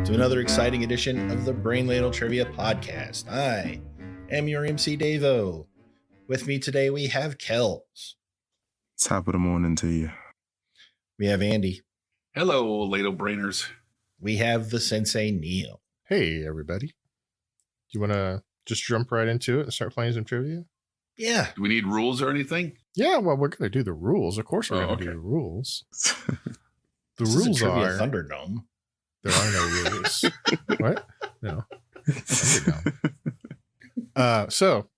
to another exciting edition of the Brain Ladle Trivia Podcast. I am your MC Davo. With me today we have Kels. Top of the morning to you. We have Andy. Hello, Ladle Brainers. We have the Sensei Neil. Hey, everybody. Do you want to just jump right into it and start playing some trivia? Yeah. Do we need rules or anything? Yeah, well, we're going to do the rules. Of course, we're going to do the rules. The This rules is a Trivia are... Thunderdome. There are no rules. What? No. Thunderdome. So,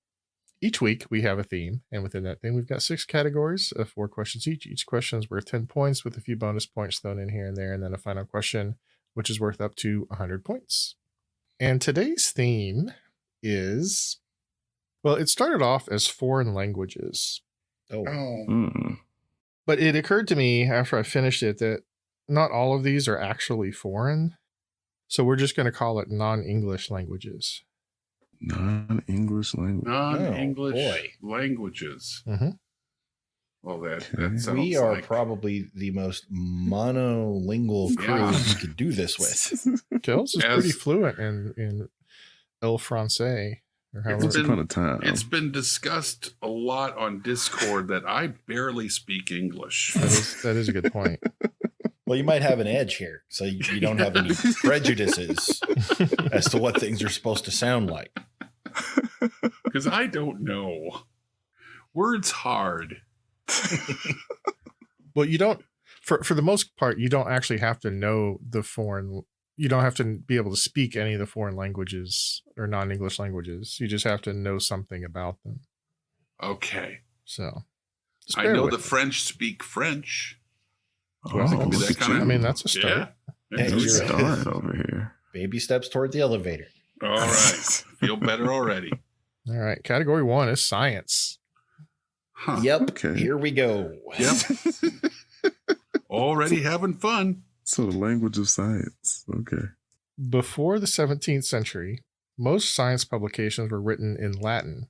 each week we have a theme, and within that theme, we've got 6 categories of 4 questions each. Each question is worth 10 points with a few bonus points thrown in here and there, and then a final question, which is worth up to 100 points. And today's theme is, well, it started off as foreign languages. But it occurred to me after I finished it that not all of these are actually foreign. So we're just going to call it non-English languages. Non-English language. Non-English languages. Mm-hmm. Well, that sounds We are like... probably the most monolingual crew you could do this with. Kels is pretty fluent in El Francais. Or Once upon a time. It's been discussed a lot on Discord that I barely speak English. That is a good point. Well, you might have an edge here, so you don't have any prejudices as to what things are supposed to sound like. Because I don't know. Words hard. Well, you don't, for the most part, you don't actually have to know the foreign, you don't have to be able to speak any of the foreign languages or non-English languages. You just have to know something about them. Okay. So. I know the French speak French. Well, that's a start. Yeah. Hey, You're start over here. Baby steps toward the elevator. All right. Feel better already. All right. Category 1 is science. Huh. Yep. Okay. Here we go. Yep. Already having fun. So the language of science. Okay. Before the 17th century, most science publications were written in Latin.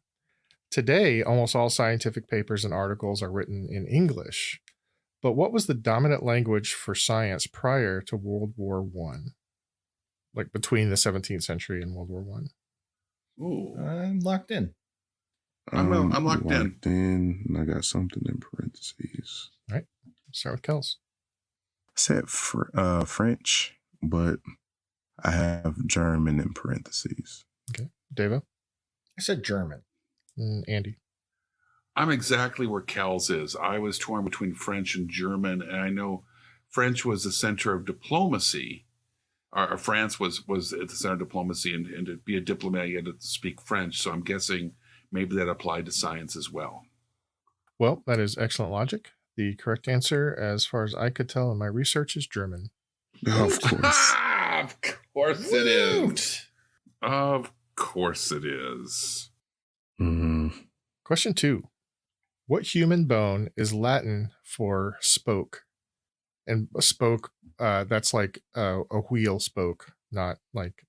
Today, almost all scientific papers and articles are written in English. But what was the dominant language for science prior to World War I? Like between the 17th century and World War I? Ooh. I'm locked in. I'm locked in. And I got something in parentheses. All right. Let's start with Kels. I said French, but I have German in parentheses. Okay. Davo? I said German. Andy? I'm exactly where Kels is. I was torn between French and German, and I know French was the center of diplomacy. France was at the center of diplomacy, and to be a diplomat, you had to speak French. So I'm guessing maybe that applied to science as well. Well, that is excellent logic. The correct answer, as far as I could tell in my research, is German. Of course. Of course it is. Of course it is. Mm-hmm. Question 2. What human bone is Latin for spoke? And a spoke, that's like a wheel spoke, not like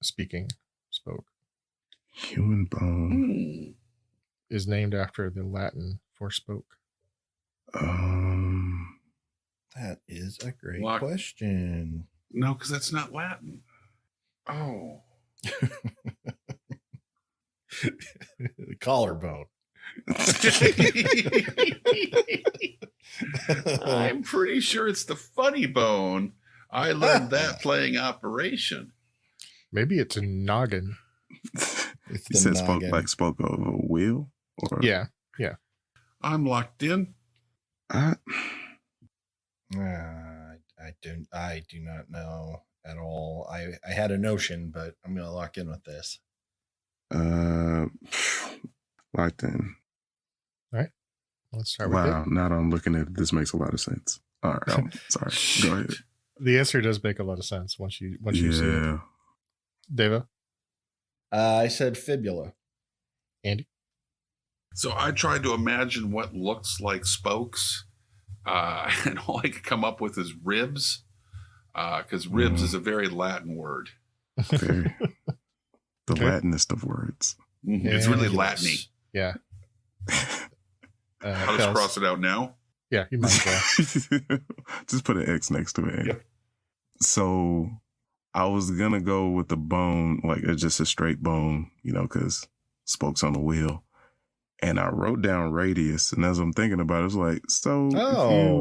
speaking spoke. Human bone is named after the Latin for spoke. That is a great Lock. question. No, because that's not Latin. Oh. The collarbone. I'm pretty sure it's the funny bone. I learned that playing Operation. Maybe it's a noggin. It's You said spoke of a wheel? Or? Yeah. I'm locked in. I do not know at all. I had a notion, but I'm going to lock in with this. Locked in. All right. Let's start with Wow. Now that I'm looking at it, this makes a lot of sense. All right. I'm sorry. Go ahead. The answer does make a lot of sense once you see it. Deva? I said fibula. Andy? So I tried to imagine what looks like spokes, and all I could come up with is ribs, because ribs is a very Latin word. Very. The Latinist of words. It's really Latin-y. Yeah. I'll just cross it out now. Yeah, you might as well. Just put an X next to it. Yep. So I was gonna go with the bone, like it's just a straight bone, because spokes on the wheel. And I wrote down radius, and as I'm thinking about it, it's like, so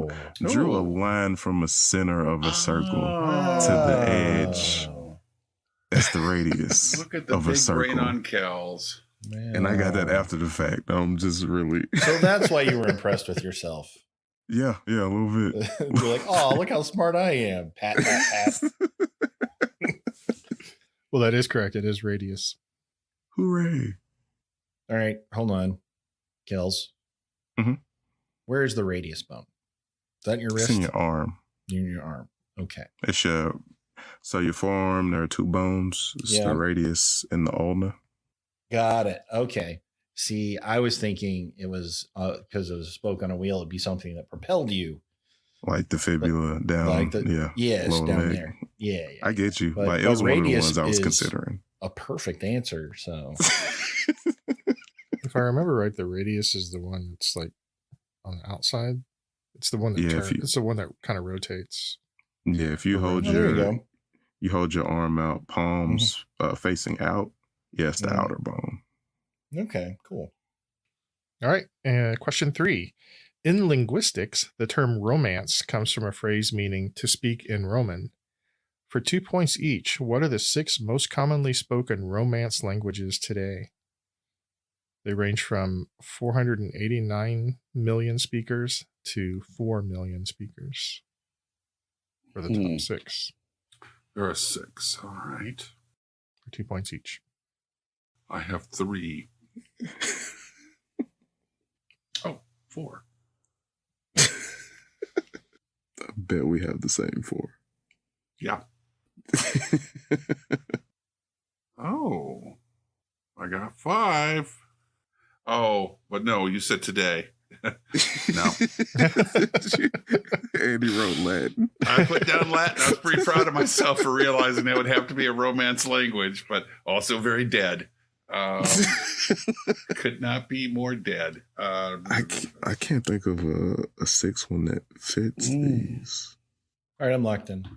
if you drew a line from a center of a circle to the edge, that's the radius Look at the of a big circle. brain on Kels. Man. And I got that after the fact. I'm just really. So that's why you were impressed with yourself. Yeah, a little bit. You're like, oh, look how smart I am. Pat, pat, pat. Well, that is correct. It is radius. Hooray. All right, hold on. Kels. Mm-hmm. Where is the radius bone? Is that in your wrist? It's in your arm. In your arm. Okay. It's so your forearm, there are two bones. It's the radius and the ulna. Got it. Okay. See, I was thinking it was because it was a spoke on a wheel. It'd be something that propelled you. Like the fibula down. Yes, down there. Yeah. I get you. But it was one of the ones I was considering. A perfect answer. So. If I remember right, the radius is the one that's like on the outside. It's the one that turns. It's the one that kind of rotates. Yeah, if you hold you hold your arm out, palms facing out. Yes, the outer bone. Okay, cool. All right. Question 3. In linguistics, the term romance comes from a phrase meaning to speak in Roman. For 2 points each, what are the 6 most commonly spoken Romance languages today? They range from 489 million speakers to 4 million speakers for the top 6. There are 6. All right. For 2 points each. I have 3. 4. I bet we have the same 4. Yeah. Oh, I got 5. Oh, but no, you said today. No. Andy wrote Latin. I put down Latin. I was pretty proud of myself for realizing that would have to be a Romance language, but also very dead. Could not be more dead. I can't think of a 6th one that fits these. All right, I'm locked in.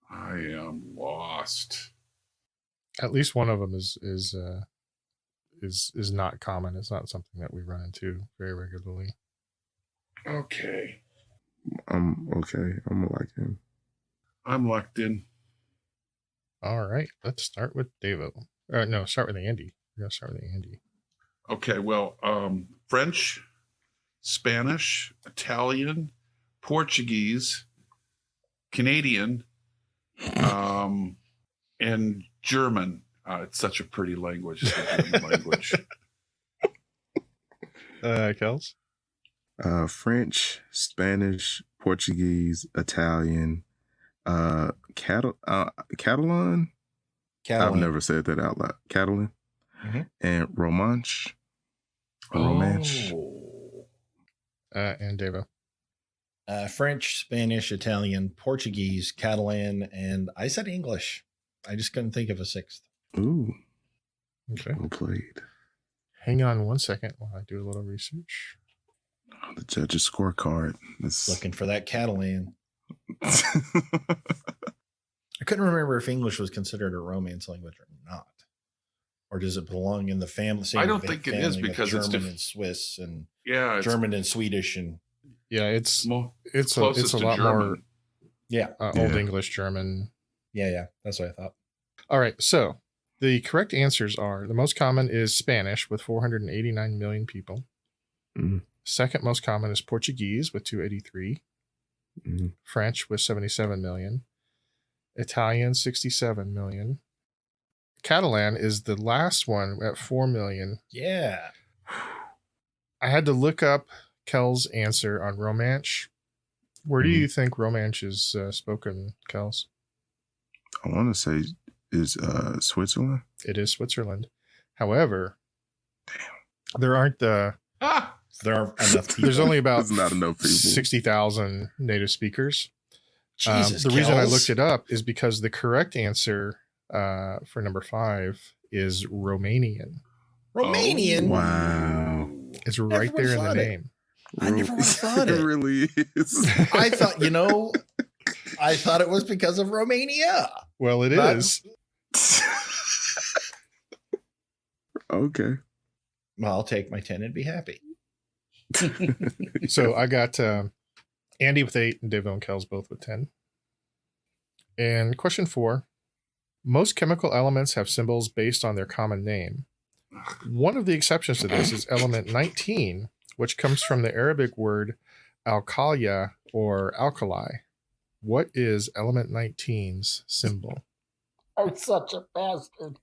I am lost. At least one of them is not common. It's not something that we run into very regularly. Okay. I'm okay. I'm locked in. I'm locked in. All right. Let's start with Davo. No, start with Andy. We're going to start with Andy. Okay. Well, French, Spanish, Italian, Portuguese, Canadian, and German. It's such a pretty language. It's a German language. Kels? French, Spanish, Portuguese, Italian, Catalan. I've never said that out loud. Catalan. Mm-hmm. And Romanche. And Davo. French, Spanish, Italian, Portuguese, Catalan, and I said English. I just couldn't think of a 6th. Ooh. Okay. Well played. Hang on one second while I do a little research. The judge's scorecard. Looking for that Catalan. I couldn't remember if English was considered a Romance language or not. Or does it belong in the family? I don't think it is because German it's different. And Swiss and German and Swedish and it's a lot more Old English German. Yeah, that's what I thought. All right, so the correct answers are the most common is Spanish with 489 million people. Mm-hmm. Second most common is Portuguese with 283. Mm-hmm. French with 77 million. Italian 67 million. Catalan is the last one at 4 million. Yeah. I had to look up Kel's answer on Romanche. Where do you think Romanche is spoken, Kels? I want to say is Switzerland. It is Switzerland. However, there aren't there aren't enough people. There's only about not enough people. 60,000 native speakers. Jesus, the reason I looked it up is because the correct answer for number 5 is Romanian. Romanian? Oh, wow. It's right there in the name. I never would have thought it. It really is. I thought, I thought it was because of Romania. Well, it is. Okay. Well, I'll take my 10 and be happy. So I got Andy with 8 and Davo and Kels both with 10. And question 4. Most chemical elements have symbols based on their common name. One of the exceptions to this is element 19, which comes from the Arabic word alkalia or alkali. What is element 19's symbol? I'm such a bastard.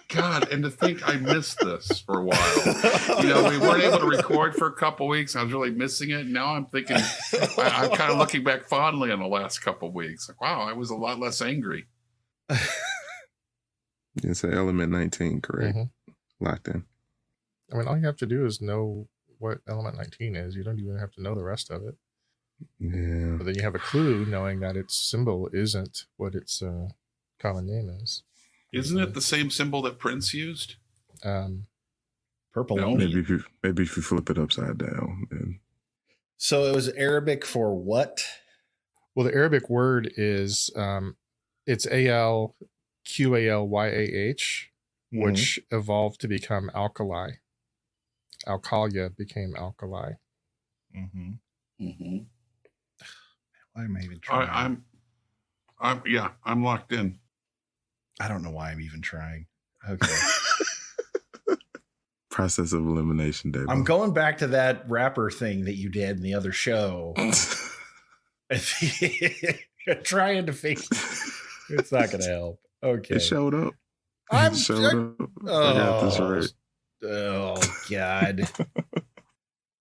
God, and to think I missed this for a while. You know, we weren't able to record for a couple weeks. I was really missing it. Now I'm thinking, I'm kind of looking back fondly on the last couple weeks. Like, wow, I was a lot less angry. It's element 19, correct? Mm-hmm. Locked in. I mean, all you have to do is know what element 19 is. You don't even have to know the rest of it. Yeah. But then you have a clue knowing that its symbol isn't what its common name is. Isn't it the same symbol that Prince used? Purple. No, Maybe if you flip it upside down, then. So it was Arabic for what? Well, the Arabic word is it's ALQALYAH, which evolved to become alkali. Alkalia became alkali. Mm-hmm. Mm-hmm. Why am I even trying? I'm locked in. I don't know why I'm even trying. Okay. Process of elimination, Dave. I'm going back to that rapper thing that you did in the other show. Trying to fix it. It's not going to help. Okay. It showed up. I got this right. Oh, God.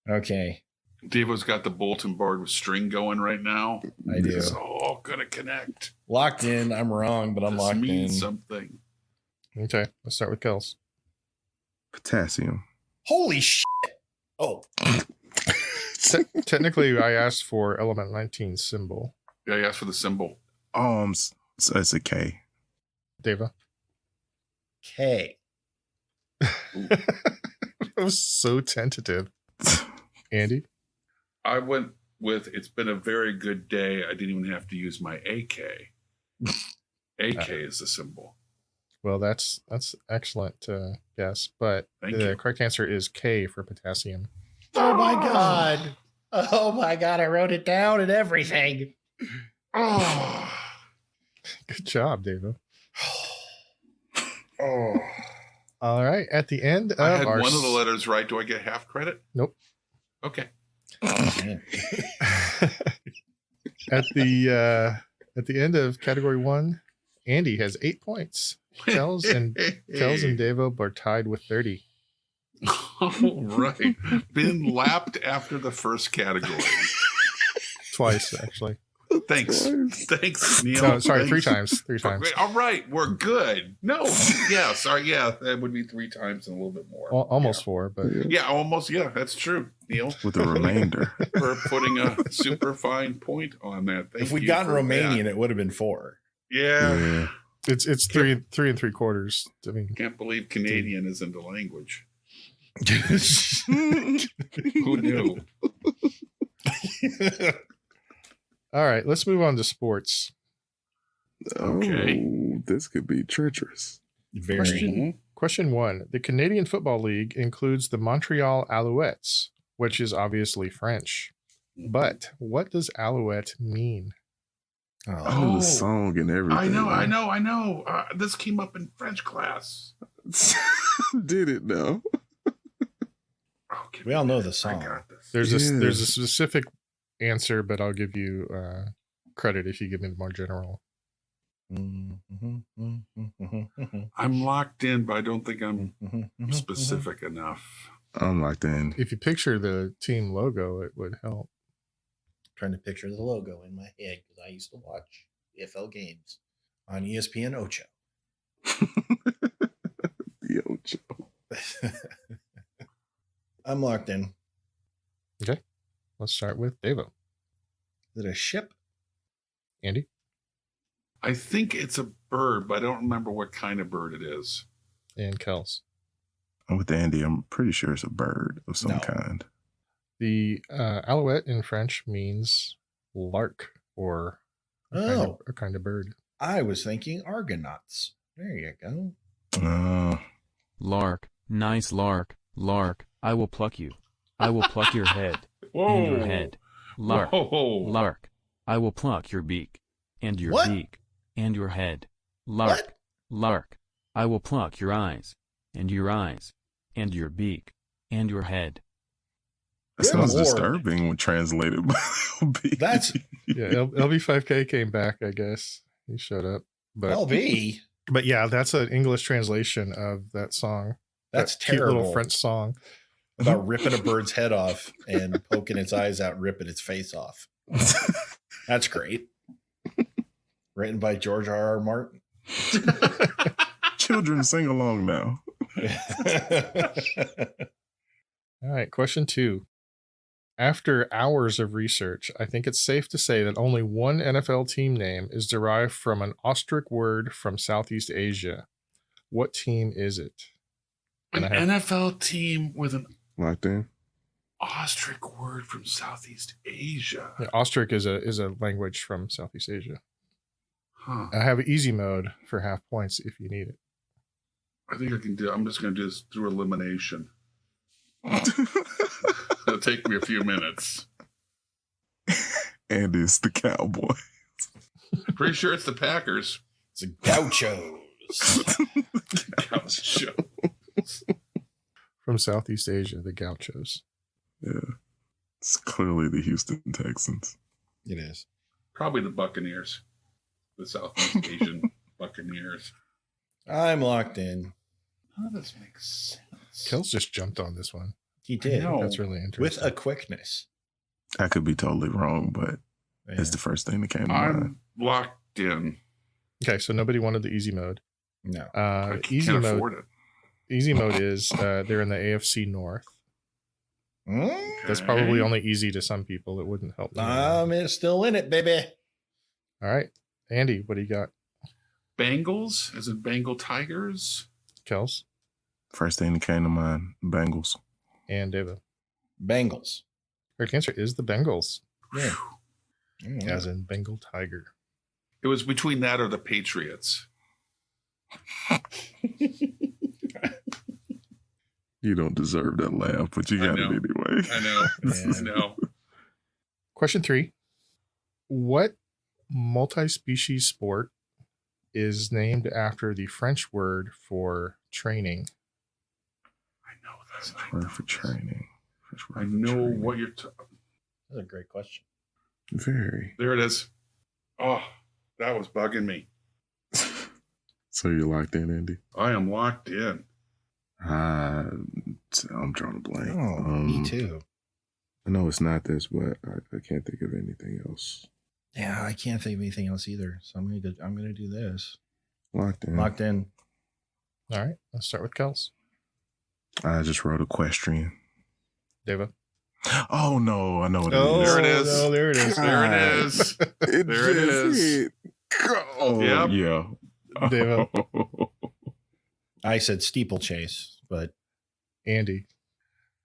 Okay. Davo's got the bulletin board with string going right now. I do. It's all going to connect. Locked in. I'm wrong, but I'm This locked means in. something. Okay, let's start with Kels. Potassium. Holy shit. Oh. Technically, I asked for element 19 symbol. Yeah, I asked for the symbol. So it's a K. Dava. K. That was so tentative. Andy? I went with, it's been a very good day. I didn't even have to use my AK. AK is the symbol. Well, that's excellent guess, but Thank the you. correct answer is K for potassium. Oh, my God. Oh, my God. I wrote it down and everything. Oh. Good job, Davo. Oh. All right, at the end of I had our one of the letters right. Do I get half credit? Nope. Okay. At the end of category 1, Andy has 8 points. Kels and Davo are tied with 30. All right. Been lapped after the first category. Twice, actually. Thanks, Neil. No, sorry, Thanks. 3 times. All right, we're good. No, yeah, sorry, yeah, that would be 3 times and a little bit more. Almost 4, but Yeah, almost. Yeah, that's true, Neil. With the remainder. For putting a super fine point on that. Thank If we'd you gotten for Romanian, that. it would have been 4. Yeah. it's 3 3/3. I mean, Can't believe Canadian isn't a language. Who knew? all right, let's move on to sports. Okay. Oh, this could be treacherous. Very. Question 1. The Canadian Football League includes the Montreal Alouettes, which is obviously French. But what does Alouette mean? Oh, the song and everything. I know. This came up in French class. Did it though? Okay, We all know the song. I got this. There's a specific answer, but I'll give you credit if you give me the more general. I'm locked in, but I don't think I'm specific enough. I'm locked in. If you picture the team logo, it would help. Trying to picture the logo in my head because I used to watch EFL games on ESPN Ocho. The Ocho. I'm locked in. Okay. Let's start with Davo. Is it a ship? Andy? I think it's a bird, but I don't remember what kind of bird it is. And Kels. I'm with Andy. I'm pretty sure it's a bird of some kind. The alouette in French means lark or a kind of bird. I was thinking Argonauts. There you go. Lark, nice lark, lark, I will pluck you. I will pluck your head. And your head. Lark, lark, I will pluck your beak. And your beak. And your head. Lark, lark, I will pluck your eyes. And your eyes. And your beak. And your head. That sounds disturbing when translated by LB. That's LB5K came back, I guess. He showed up. But LB. But yeah, that's an English translation of that song. That's that cute terrible. little French song about ripping a bird's head off and poking its eyes out and ripping its face off. That's great. Written by George R.R. Martin. Children, sing along now. All right, question 2. After hours of research, I think it's safe to say that only one NFL team name is derived from an ostrich word from Southeast Asia. What team is it? An NFL team with an Locked in. ostrich word from Southeast Asia. Yeah, ostrich is a language from Southeast Asia. Huh. I have easy mode for half points if you need it. I think I can do. I'm just going to do this through elimination. It'll take me a few minutes. And it's the Cowboy. Pretty sure it's the Packers. It's the Gauchos. Gauchos. From Southeast Asia, the Gauchos. Yeah. It's clearly the Houston Texans. It is. Probably the Buccaneers. The Southeast Asian Buccaneers. I'm locked in. How does this make sense? Kels just jumped on this one. He did. I know. That's really interesting. With a quickness. I could be totally wrong, but it's the first thing that came to mind. I'm locked in. Okay, so nobody wanted the easy mode. No. I Easy can't mode. afford it. Easy mode is they're in the AFC North. That's probably only easy to some people. It wouldn't help. I'm still in it, baby. All right, Andy, what do you got? Bengals, as in Bengal Tigers. Kels First thing that came to mind, Bengals. and David. Bengals. Correct answer is the Bengals, Yeah. as in Bengal Tiger. It was between that or the Patriots. You don't deserve that laugh, but you got it anyway. I know. Yeah. I know. Question 3. What multi-species sport is named after the French word for training? I know this. Word for training. I know what you're talking. That's a great question. Very. There it is. Oh, that was bugging me. So you're locked in, Andy? I am locked in. I'm drawing a blank. Oh, me too. I know it's not this, but I can't think of anything else. Yeah, I can't think of anything else either. So I'm gonna do this. Locked in. Locked in. All right, let's start with Kels. I just wrote equestrian. David. Oh no, I know what it Oh, is. There it is. No, there it is. There it is. There it is. Oh, Yep. yeah. David. I said steeplechase, but Andy.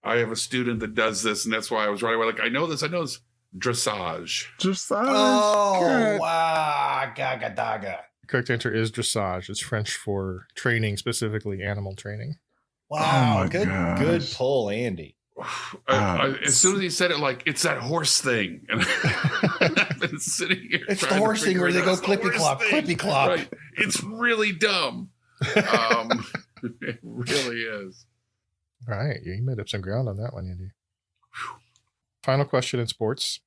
I have a student that does this, and that's why I was right away like, I know this. Dressage. Dressage. wow, gaga daga. Correct answer is dressage. It's French for training, specifically animal training. Wow, my good gosh. pull, Andy. As soon as he said it, like, it's that horse thing. And I've been sitting here. It's the trying to horse thing figure where it they out. go It's the clippy horse clop, thing. clippy clop. Right. It's really dumb. It really is. All right, you made up some ground on that one, Andy. Final question in sports.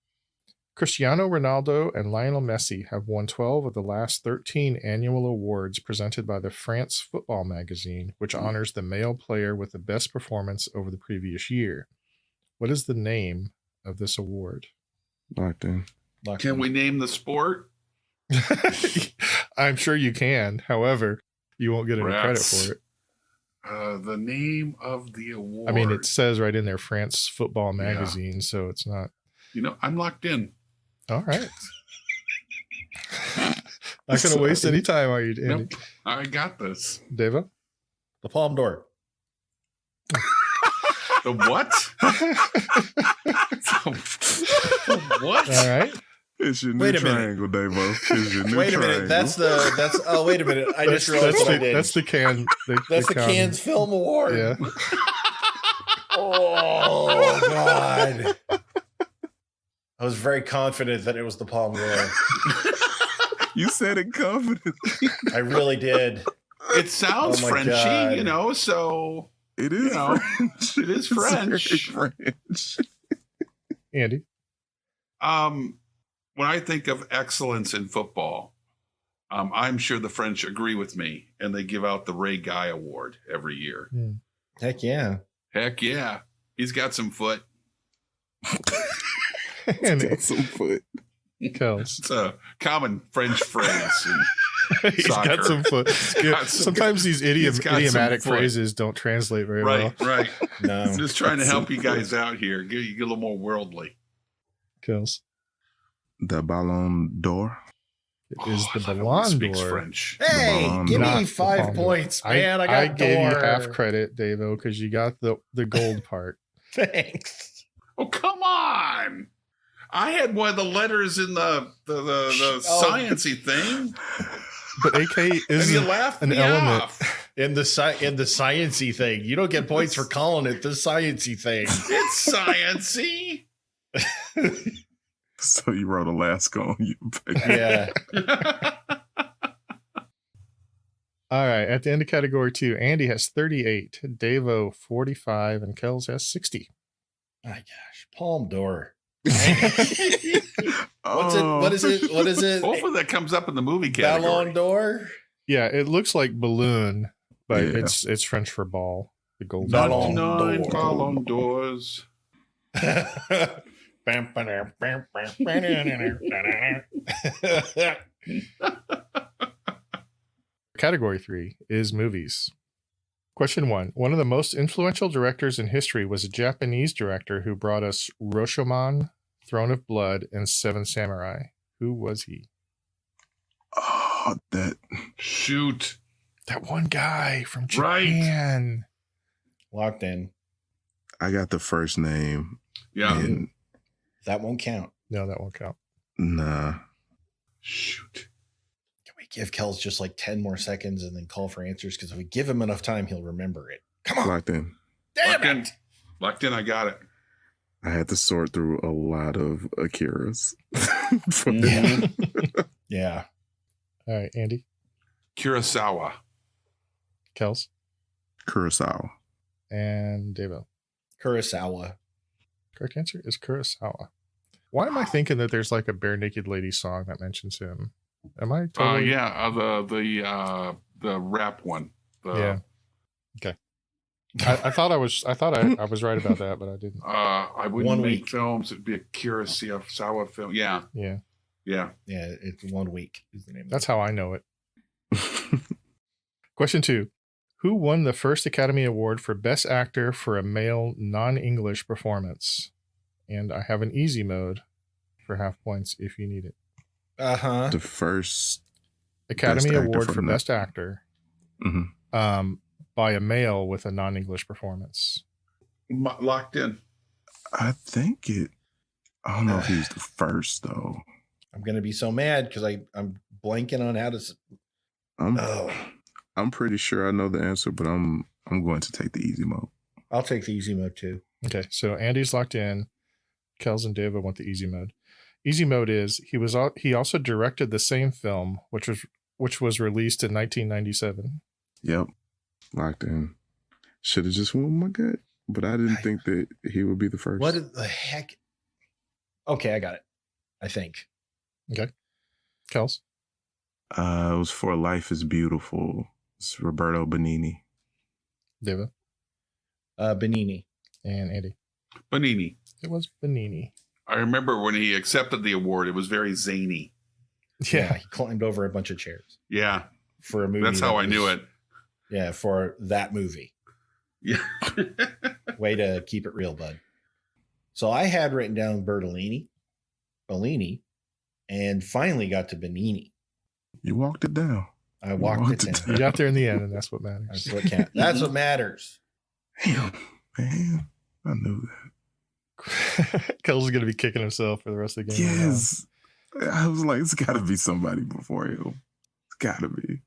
Cristiano Ronaldo and Lionel Messi have won 12 of the last 13 annual awards presented by the France Football magazine, which honors the male player with the best performance over the previous year. What is the name of this award? Locked in. Can we name the sport? I'm sure you can. However, you won't get any credit Rats. for it. The name of the award. I mean, it says right in there, France Football magazine, so it's not. I'm locked in. All right. Not going to waste any time, are you, Andy? Nope. I got this. Deva? The Palm d'Or. The what? The what? All right. It's your new Wait a minute. triangle, Davo. It's your new Wait a triangle. minute. Oh, wait a minute. I just realized what I did. That's the can. That's the Cannes Film Award. Yeah. Oh, God. I was very confident that it was the Palme d'Or. You said it confidently. I really did. It sounds Oh my Frenchy, God. you know, so It is French. it is French. It's very French. Andy. When I think of excellence in football, I'm sure the French agree with me, and they give out the Ray Guy Award every year. Heck yeah. Heck yeah, he's got some foot. And Got some foot. Kels. It's a common French phrase. He's Soccer. got some foot. got some- Sometimes these he's got some idiomatic foot. phrases don't translate very well. Right. No. I'm just trying to help you guys out here. Get a little more worldly. Kels. The Ballon d'Or. It is the I thought Ballon speaks d'Or. French. Hey, Not give the me 5 Palme d'Or. points, man. I got gave you d'Or. half credit, Davo, because you got the gold part. Thanks. Oh, come on. I had one of the letters in the sciencey thing, But AK and you is laughed an me element. off. In the sciencey thing. You don't get points for calling it the sciencey thing. It's sciencey. So you wrote Alaska on you. Yeah. All right. At the end of category 2, Andy has 38, Davo 45, and Kels has 60. My gosh. Palme d'Or. What's What is it? Hopefully that comes up in the movie category. Ballon d'Or? Yeah, it looks like balloon, but Yeah. it's French for ball. The gold. Ballon ball. 9 d'Or. Ballon d'Ors. Category 3 is movies. Question 1. One of the most influential directors in history was a Japanese director who brought us Rashomon, Throne of Blood, and Seven Samurai. Who was he? Oh, that. Shoot. That one guy from Right. Japan. Locked in. I got the first name. Yeah. And That won't count. No, that won't count. nah. Shoot. Can we give Kels just like 10 more seconds and then call for answers? Because if we give him enough time, he'll remember it. Come on. Locked in. Damn Locked in. it. Locked in. I got it. I had to sort through a lot of Akiras. For Yeah. that. Yeah. All right, Andy, Kurosawa. Kels, Kurosawa. and Davo. Kurosawa. Correct answer is Kurosawa. Why am I thinking that there's like a Bare Naked Lady song that mentions him? Am I totally? Yeah. The rap one. Yeah. Okay. I thought I was right about that, but I didn't. I wouldn't 1 make week. films. It'd be a Kurosawa film. Yeah. Yeah, Yeah. Yeah, it's 1 week is the name. that's how I know it. Question 2. Who won the first Academy Award for Best Actor for a male non-English performance? And I have an easy mode for half points if you need it. Uh-huh. The first. Academy Best Actor Award for for non- Best Actor Mhm. by a male with a non-English performance. Locked in. I think it. I don't know if he's the first though. I'm going to be so mad because I'm blanking on how to. Oh, I'm pretty sure I know the answer, but I'm going to take the easy mode. I'll take the easy mode too. Okay, so Andy's locked in. Kels and Davo want the easy mode. Easy mode is he also directed the same film, which was released in 1997. Yep, locked in. Should have just went with my gut, but I didn't think that he would be the first. What the heck? Okay, I got it. I think. Okay, Kels, It was For Life is Beautiful. It's Roberto Benigni. Davo, Benini. and Andy. Benini. It was Benini. I remember when he accepted the award, it was very zany. Yeah, He climbed over a bunch of chairs Yeah. for a movie. That's how that I knew was- it. Yeah, for that movie. Yeah. Way to keep it real, bud. So I had written down Bellini, and finally got to Benini. You walked it down. I walked walked it it down. you got there in the end, and that's what matters. That's what counts. That's what matters. Damn, man. I knew that. Kels is going to be kicking himself for the rest of the game. Yes. I was like, it's got to be somebody before him. It's got to be.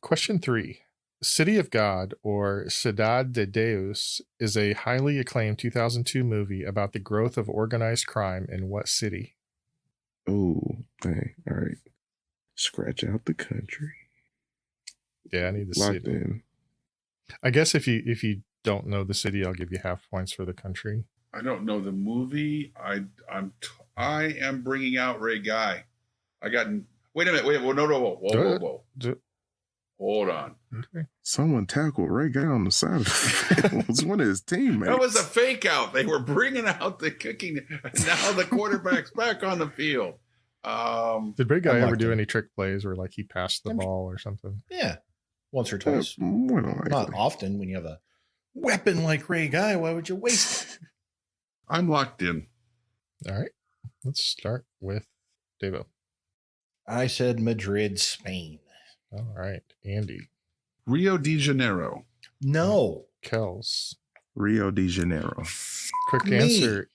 Question 3. City of God, or Cidade de Deus, is a highly acclaimed 2002 movie about the growth of organized crime in what city? Oh, dang. All right. Scratch out the country. Yeah, I need the Locked city. in. I guess if you don't know the city, I'll give you half points for the country. I don't know the movie. I am bringing out Ray Guy. Wait a minute. Whoa. Hold on. Okay. Someone tackled Ray Guy on the side of the field. It was one of his teammates. That was a fake out. They were bringing out the kicking. Now the quarterback's back on the field. Did Big Guy I'm ever locked do in. any trick plays where like he passed the ball or something? Yeah. Once or twice. More than likely. Not often when you have a weapon like Ray Guy. Why would you waste it? I'm locked in. All right. Let's start with Davo. I said Madrid, Spain. All right. Andy. Rio de Janeiro. No. Kels. Rio de Janeiro. Quick Me. answer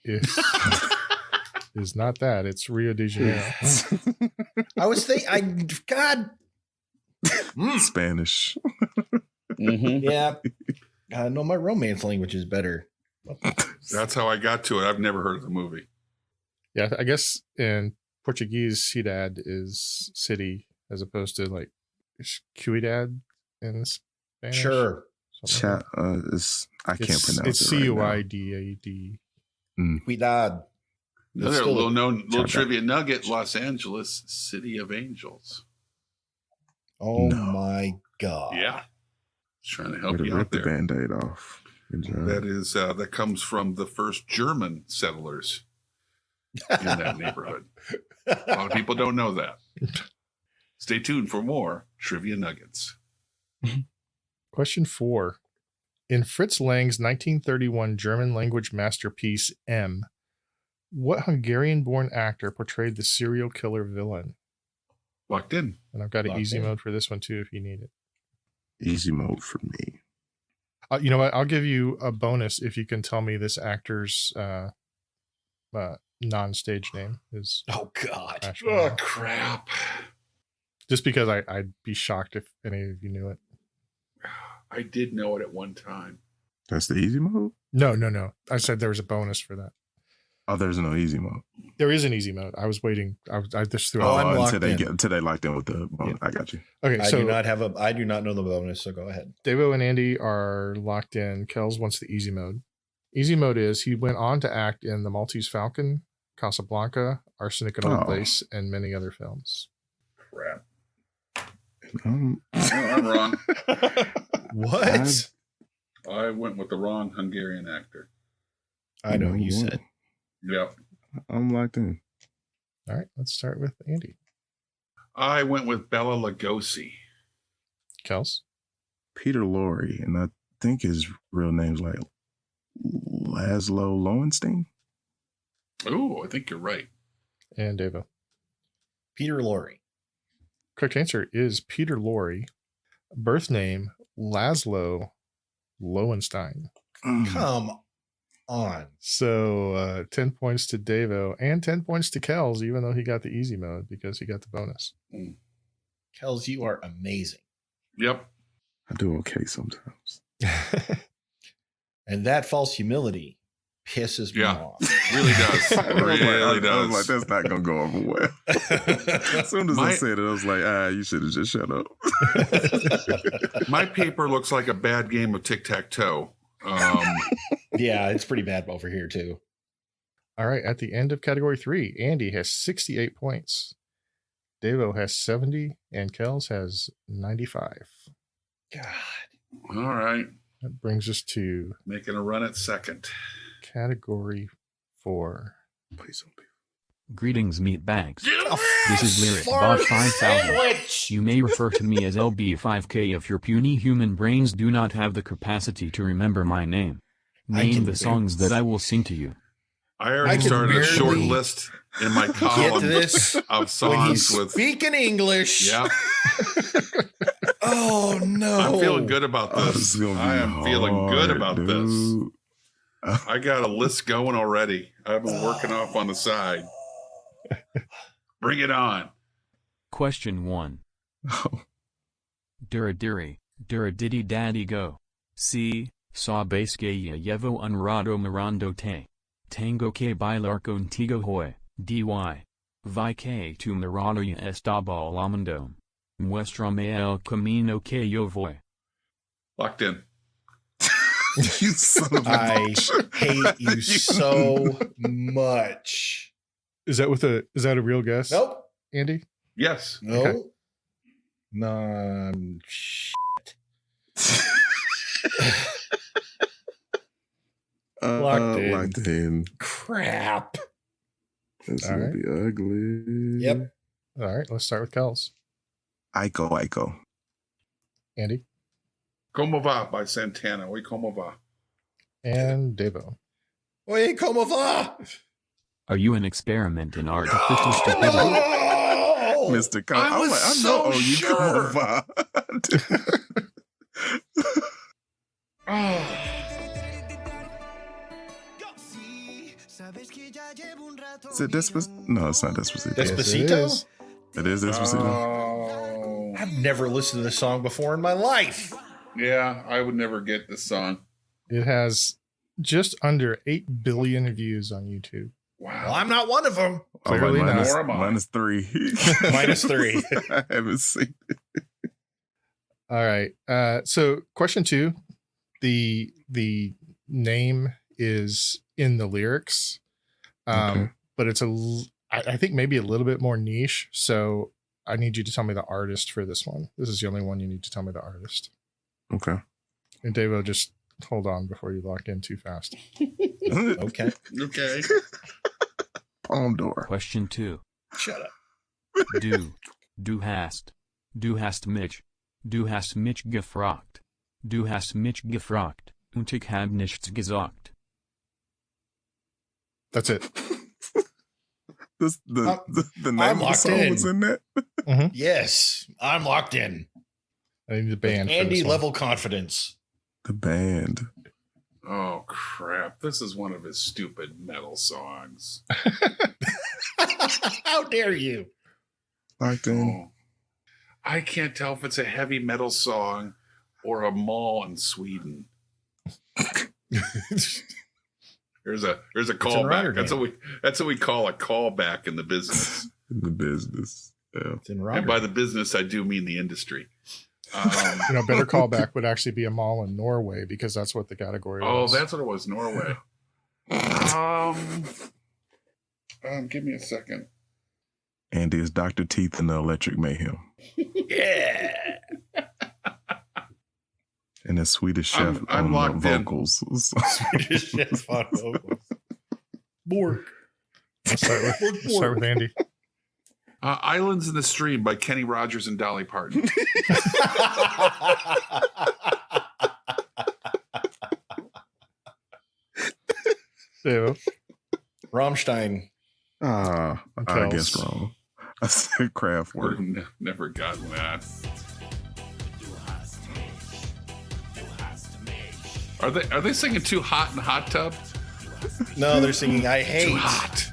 is not that. It's Rio de Janeiro. I was thinking, God. Spanish. Yeah. No, my romance language is better. That's how I got to it. I've never heard of the movie. Yeah, I guess in Portuguese, cidade is city as opposed to like ciudad in Spanish. Sure. Chat, I can't pronounce it's it. Right Cuidad. Cuidad. Another still little Ciao. trivia nugget: Los Angeles, City of Angels. Oh No. my God. Yeah, just trying to now. help Way to you rip out the there. Band-Aid off. Good job. That is that comes from the first German settlers in that neighborhood. A lot of people don't know that. Stay tuned for more trivia nuggets. Question 4. In Fritz Lang's 1931 German language masterpiece M, what Hungarian-born actor portrayed the serial killer villain? Locked in. And I've got an Locked easy in. mode for this one too if you need it. Easy mode for me. You know what? I'll give you a bonus if you can tell me this actor's non-stage name is. Oh God. actual Oh name. crap! Just because I'd be shocked if any of you knew it. I did know it at one time. That's the easy mode? No. I said there was a bonus for that. Oh, there's no easy mode. There is an easy mode. I was waiting. I just threw Oh, it. I'm locked until they in. locked in with the bonus. Yeah. I got you. Okay, I so do not know the bonus, so go ahead. Davo and Andy are locked in. Kels wants the easy mode. Easy mode is he went on to act in The Maltese Falcon, Casablanca, Arsenic and Old Oh. Lace, and many other films. Crap! Um, I'm wrong. What? I went with the wrong Hungarian actor. I know you said. Yep. I'm locked in. All right, let's start with Andy. I went with Bela Lugosi. Kels. Peter Lorre, and I think his real name's like Laszlo Lowenstein. Oh, I think you're right. And Davo. Peter Lorre. Correct answer is Peter Lorre. Birth name Laszlo Lowenstein. Come on. So 10 points to Davo and 10 points to Kels, even though he got the easy mode because he got the bonus. Kels, you are amazing. Yep. I do okay sometimes. And that false humility pisses me Yeah. off. Really does. I Really was like, does. that's not gonna go over well. As soon as I My- said it, I was like, you should have just shut up. My paper looks like a bad game of tic-tac-toe. Yeah, it's pretty bad over here too. All right, at the end of category 3, Andy has 68 points. Davo has 70 and Kels has 95. God. All right. That brings us to Making a run at second. category 4. Please don't be. Greetings, meatbags. A This is Lyric fart Bot 5000. sandwich! You may refer to me as LB5K if your puny human brains do not have the capacity to remember my name. I Name can the songs that I will sing to you. I I already can started a short barely list in my Get column this of when songs he's with. speaking English. Yeah, Oh no. I'm feeling good about Oh, this. is gonna be I am feeling good hard, about this. dude. I got a list going already. I've been working off on the side. Bring it on. Question 1. Oh, Duradiri, Duradiddy Daddy Go. C. Sa Baskeya Yevo Unrado Mirando Te. Tango que bailar contigo hoy, dy. Vi que tu mirado ya estaba alamando. Muéstrame el camino que yo voy. Locked in. you son of a I bitch. hate you so much. Is that a real guess? Nope. Andy? Yes. No. Okay. Locked in. Locked in. Crap. This All will right. be ugly. Yep. All right, let's start with Kels. Aiko. Andy? Como va by Santana. Oy, como va. And Davo. Oye, como va? Are you an experiment in artificial stupidity? No! Mr. Kyle. I was I so know. You sure. come over. Oh. Is it Despacito? No, it's not Despacito. Despacito? It is Despacito. Oh. I've never listened to this song before in my life. Yeah, I would never get this song. It has just under 8 billion views on YouTube. Wow. Well, I'm not one of them. Clearly not. Nor am I. -3. -3. I haven't seen it. All right. So question 2, the name is in the lyrics, Okay. but it's I think maybe a little bit more niche. So I need you to tell me the artist for this one. This is the only one you need to tell me the artist. Okay. And Davo, just hold on before you lock in too fast. Okay. Okay. Palm door. Question 2. Shut up. Du hast mich gefragt. Du hast mich gefragt, und ich hab nichts gesagt. That's it. The I'm name of the locked song in. was in that? Yes, I'm locked in. I need the band. for Andy this one. level confidence. The band. Oh, crap. This is one of his stupid metal songs. How dare you? Locked in. Oh. I can't tell if it's a heavy metal song or a mall in Sweden. There's a callback. That's what we call a callback in the business. In the business. Yeah. It's in And Robert. by the business, I do mean the industry. Better callback would actually be a mall in Norway because that's what the category Oh, was. that's what it was, Norway. Give me a second. Andy is Dr. Teeth in the Electric Mayhem. Yeah. And a Swedish chef I'm on locked in. vocals. Swedish chef on vocals. Bork. Let's start with Andy. Islands in the Stream by Kenny Rogers and Dolly Parton. Davo. Rammstein. I Kels. guess wrong. I said craft work. Never gotten that. Are they singing Too Hot in Hot Tub? No, they're singing I Hate. Too hot.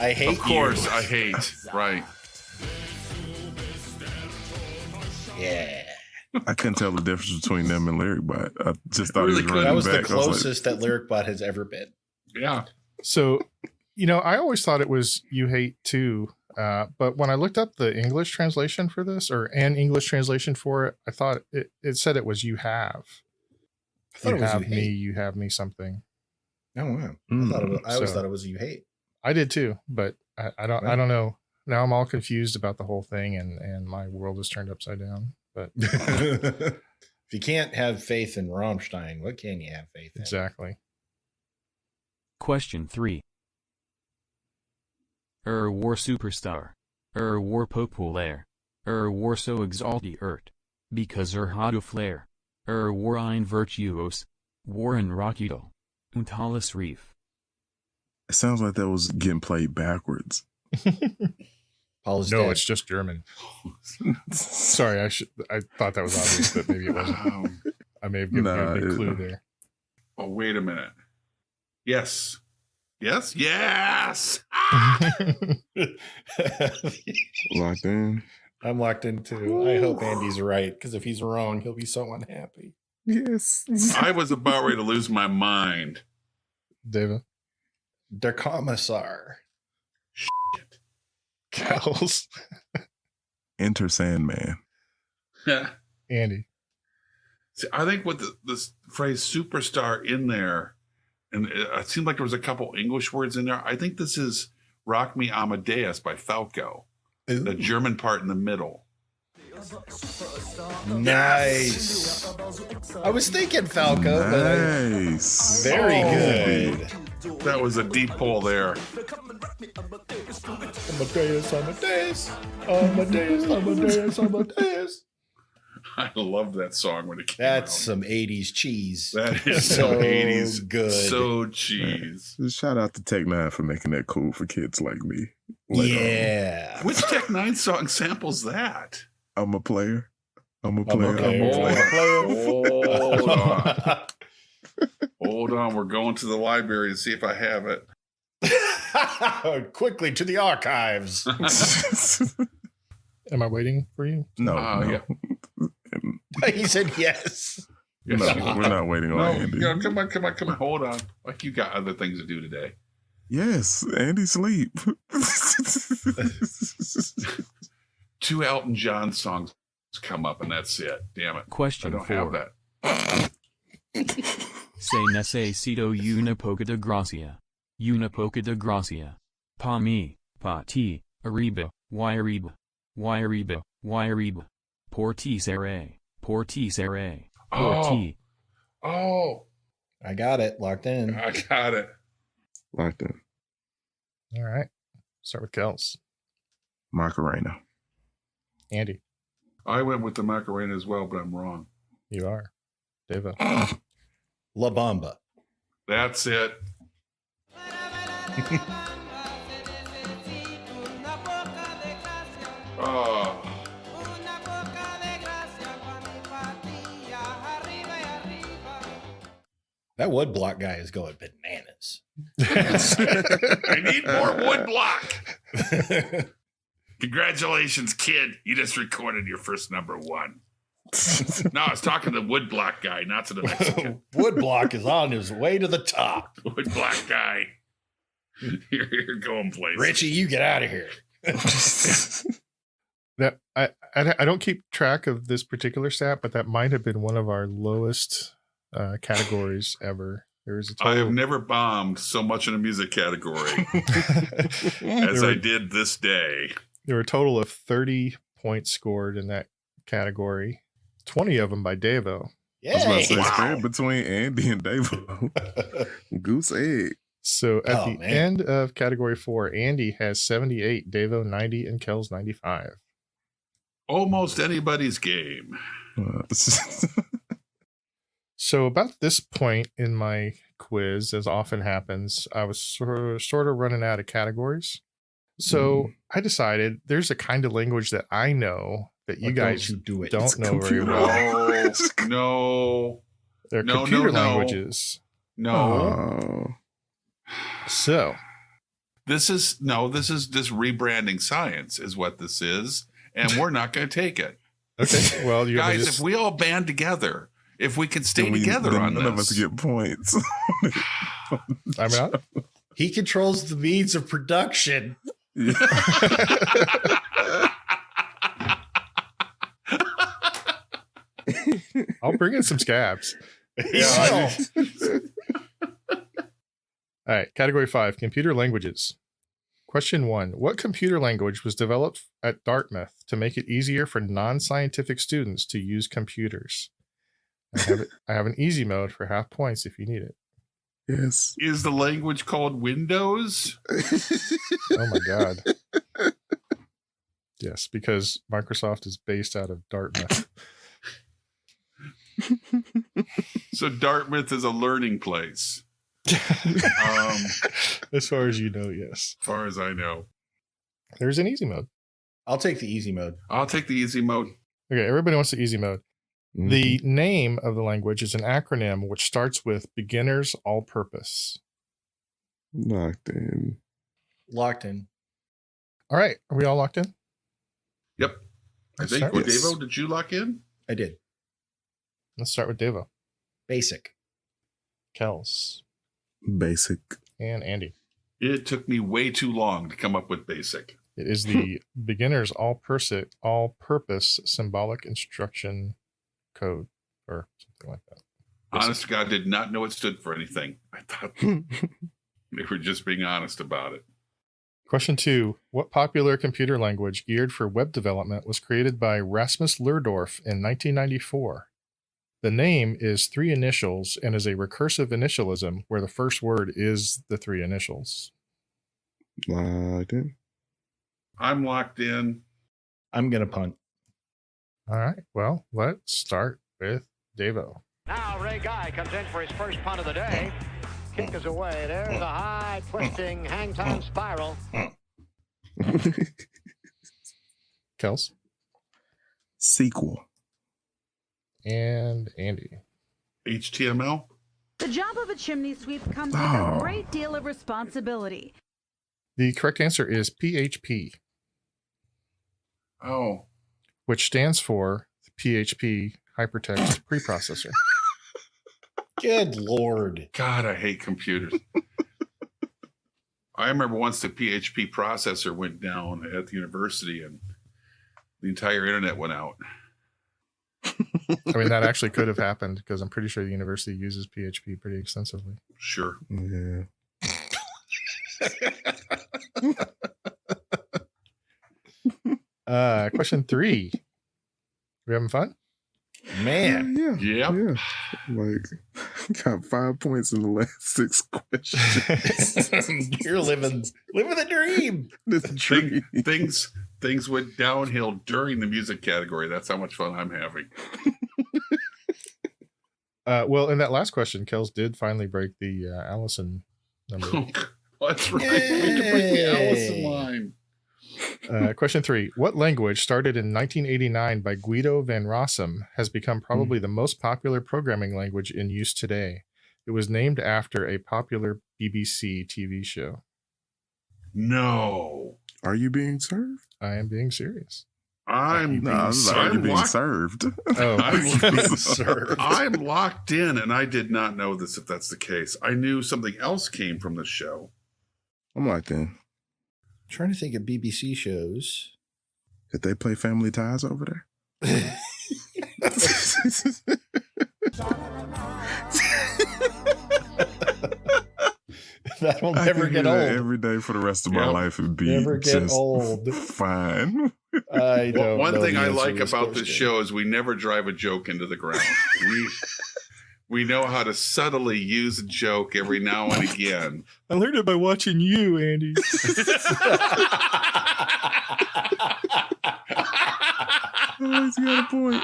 I hate Of course, you. I hate. Right. Yeah. I couldn't tell the difference between them and Lyric Bot. I just thought Really he was couldn't. running That was the back. I was like, closest that LyricBot has ever been. Yeah. So, I always thought it was You Hate Too. But when I looked up the English translation for this, or an English translation for it, I thought it said it was You Have. I thought You it was have You me, Hate. you have me something. Oh wow. Mm. I always So- thought it was You Hate. I did too, but I don't Right. know. Now I'm all confused about the whole thing and my world is turned upside down. But If you can't have faith in Rammstein, what can you have faith in? exactly. Question 3. War superstar. War populair. War so exaltiert. Because hado flair. War ein virtuos. War en rockido. Und alles reef. it sounds like that was getting played backwards. Paul is No, dead. it's just German. Sorry, I thought that was obvious, but maybe it wasn't. I may have given you a big clue there. Oh, wait a minute. Yes. Yes. Yes. Locked in. I'm locked in too. I hope Andy's right, because if he's wrong, he'll be so unhappy. Yes. I was about ready to lose my mind. David. Der Kommissar. Kels. Enter Sandman. Andy. See, I think with this phrase superstar in there, and it seemed like there was a couple English words in there. I think this is Rock Me Amadeus by Falco. Ooh. The German part in the middle. Nice. I was thinking Falco, Nice. but very Oh. good. That was a deep pull there. Amadeus, Amadeus, Amadeus, Amadeus, Amadeus. I loved that song when it came That's out. some 80s cheese. That is so some 80s good. So cheese. Just shout out to Tech Nine for making that cool for kids like me. Later on. Yeah. Which Tech Nine song samples that? I'm a player. I'm a I'm a player. player. Hold on. Hold on. We're going to the library to see if I have it. Quickly to the archives. Am I waiting for you? No, Oh, no. yeah. He said yes. No, we're not waiting on Andy. No, come on. Hold on. Like you got other things to do today. Yes, Andy sleep. 2 Elton John songs come up, and that's it. Damn it. I Question don't 4. have that. Se necesito una poca de gracia. Una poca de gracia. Pa mi, pa ti, arriba, y arriba. Y arriba, y arriba. Por ti seré, por ti seré. Por Oh. ti. Oh, I got it. Locked in. I got it. Locked in. All right. Start with Kels. Macarena. Andy. I went with the Macarena as well, but I'm wrong. You are. David. La Bamba. That's it. Oh, That woodblock guy is going bananas. I need more wood block. Congratulations, kid. You just recorded your first number 1. No, I was talking to the wood block guy, not to the Mexican. Woodblock is on his way to the top. Wood block guy. You're going places. Richie, you get out of here. That I don't keep track of this particular stat, but that might have been one of our lowest categories ever. There was a I have total. never bombed so much in a music category as I did this day. There were a total of 30 points scored in that category. 20 of them by Davo. I was about to say Yay. spread between Andy and Davo. Goose egg. So at Oh, the man. end of category 4, Andy has 78, Davo 90, and Kels 95. Almost anybody's game. So about this point in my quiz, as often happens, I was sort of running out of categories. So I decided there's a kind of language that I know that you Why guys don't you do it? don't know very computer. well. No. They're No, computer no. languages. No. Oh. So This is just rebranding science is what this is. And we're not going to take it. okay, well, you Guys, if we all band together, if we can stay together then on none this. of us get points. I'm out. He controls the means of production. I'll bring in some scabs. Yeah. All right, category 5, computer languages. Question 1. What computer language was developed at Dartmouth to make it easier for non-scientific students to use computers? I have an easy mode for half points if you need it. Yes. Is the language called Windows? Oh my God. Yes, because Microsoft is based out of Dartmouth. So Dartmouth is a learning place. As far as you know, yes. As far as I know. There's an easy mode. I'll take the easy mode. I'll take the easy mode. Okay, everybody wants the easy mode. Mm-hmm. The name of the language is an acronym which starts with beginners all purpose. Locked in. Locked in. All right. Are we all locked in? Yep. I Let's think, start with- Davo, did you lock in? I did. Let's start with Davo, Basic. Kels, Basic. and Andy. It took me way too long to come up with basic. It is the beginner's all-purpose symbolic instruction code, or something like that. Honest to God, did not know it stood for anything. I thought they were just being honest about it. Question 2. What popular computer language geared for web development was created by Rasmus Lerdorf in 1994? The name is 3 initials and is a recursive initialism where the first word is the 3 initials. Locked in. I'm locked in. I'm going to punt. All right. Well, let's start with Davo. Now Ray Guy comes in for his first punt of the day. Kick is away. There's a high twisting hang time spiral. Kels Sequel. and Andy. HTML? The job of a chimney sweep comes with a great deal of responsibility. The correct answer is PHP, Oh. which stands for PHP Hypertext Preprocessor. Good Lord. God, I hate computers. I remember once the PHP processor went down at the university and the entire internet went out. I mean, that actually could have happened because I'm pretty sure the university uses PHP pretty extensively. Sure. Yeah. Question 3. We having fun? Man. Yeah. Yep. Yeah. Like, got 5 points in the last 6 questions. You're living the dream. This dream. Things went downhill during the music category. That's how much fun I'm having. Well, in that last question, Kels did finally break the Allison number. That's right. We had to break the Allison line. Question 3. What language, started in 1989 by Guido van Rossum, has become probably the most popular programming language in use today? It was named after a popular BBC TV show. No. Are you being served? I am being serious. Are you being served? Oh, I'm locked in, and I did not know this if that's the case. I knew something else came from the show. I'm locked in. Trying to think of BBC shows. Did they play Family Ties over there? That will I never can get hear old. that every day for the rest of my life and be Never get just old. fine. I don't One know thing the I answer like to this about this question. show is we never drive a joke into the ground. We know how to subtly use a joke every now and again. I learned it by watching you, Andy. Oh, he's got a point.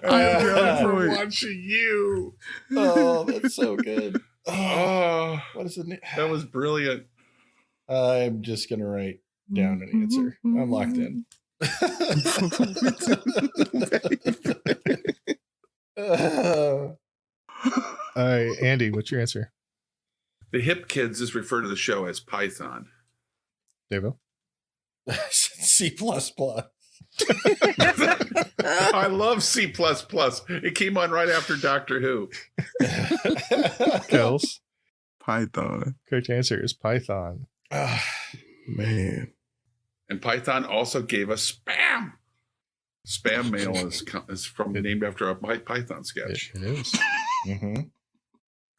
I'm watching you. Oh, that's so good. Oh, What is the name? that was brilliant. I'm just going to write down an answer. I'm locked in. Andy, what's your answer? The hip kids just refer to the show as Python. Davo? C++. I love C++. It came on right after Doctor Who. Kels? Python. Correct answer is Python. Man. And Python also gave us spam. Spam mail is from named after a Python sketch. It is. Mm-hmm.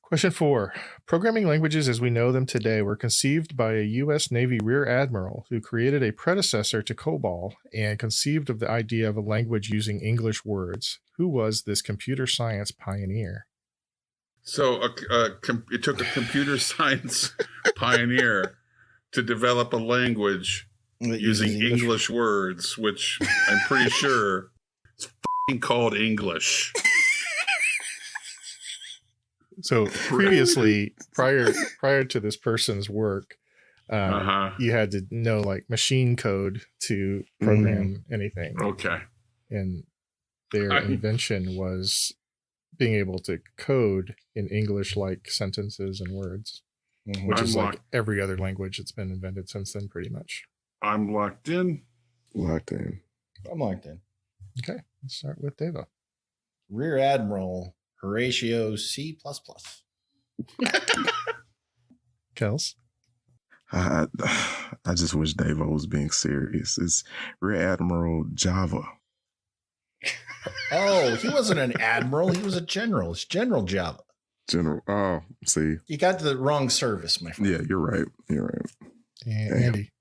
Question 4. Programming languages as we know them today were conceived by a U.S. Navy Rear Admiral who created a predecessor to COBOL and conceived of the idea of a language using English words. Who was this computer science pioneer? So it took a computer science pioneer to develop a language using English words, which I'm pretty sure is f***ing called English. So previously, prior to this person's work, you had to know like machine code to program anything. Okay. And their invention was being able to code in English like sentences and words. which I'm is locked. like every other language that's been invented since then, pretty much. I'm locked in. Locked in. I'm locked in. Okay, let's start with Davo. Rear Admiral Horatio C++. Kels. I just wish Davo was being serious. It's Rear Admiral Java. Oh, he wasn't an admiral. He was a general. It's General Java. General. Oh, see. You got the wrong service, my friend. Yeah, you're right. You're right. And Damn. Andy.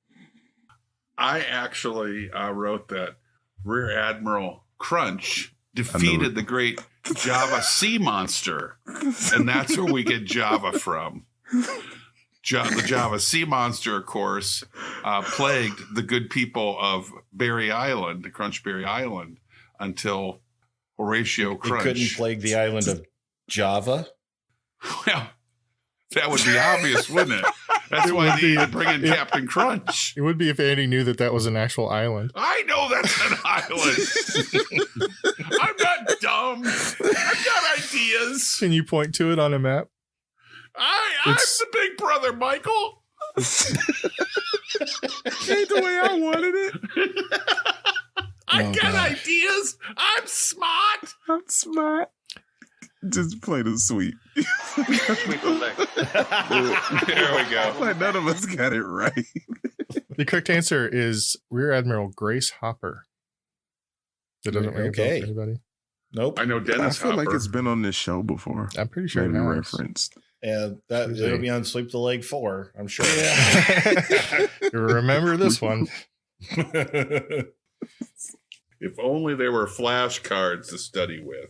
I actually wrote that Rear Admiral Crunch defeated the great Java sea monster, and that's where we get Java from. The Java sea monster, of course, plagued the good people of Berry Island, the Crunchberry Island, until Horatio Crunch. It couldn't plague the island of Java. Well, that would be obvious, wouldn't it? That's why they bring in Captain Crunch. It would be if Andy knew that was an actual island. I know that's an island. I'm not dumb. I've got ideas. Can you point to it on a map? I'm the big brother, Michael. Ain't the way I wanted it. I got ideas. I'm smart. I'm smart. Just play the sweep. There we go. Like none of us got it right. The correct answer is Rear Admiral Grace Hopper. That doesn't ring a bell for anybody. Nope. I know Dennis I feel Hopper. like it's been on this show before. I'm pretty sure Maybe it has. referenced. Yeah, it'll be on Sleep the Leg 4, I'm sure. Remember this one. If only there were flashcards to study with.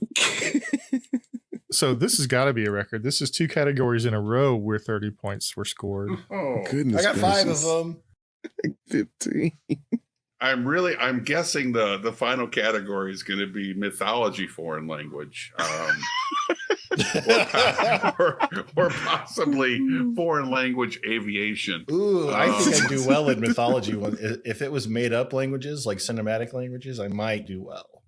So this has got to be a record. This is 2 categories in a row where 30 points were scored. Oh, Goodness I got 5 of gracious. them. 15. I'm guessing the final category is going to be mythology foreign language. Or possibly foreign language aviation. Ooh, I think I'd do well in mythology. If it was made up languages, like cinematic languages, I might do well.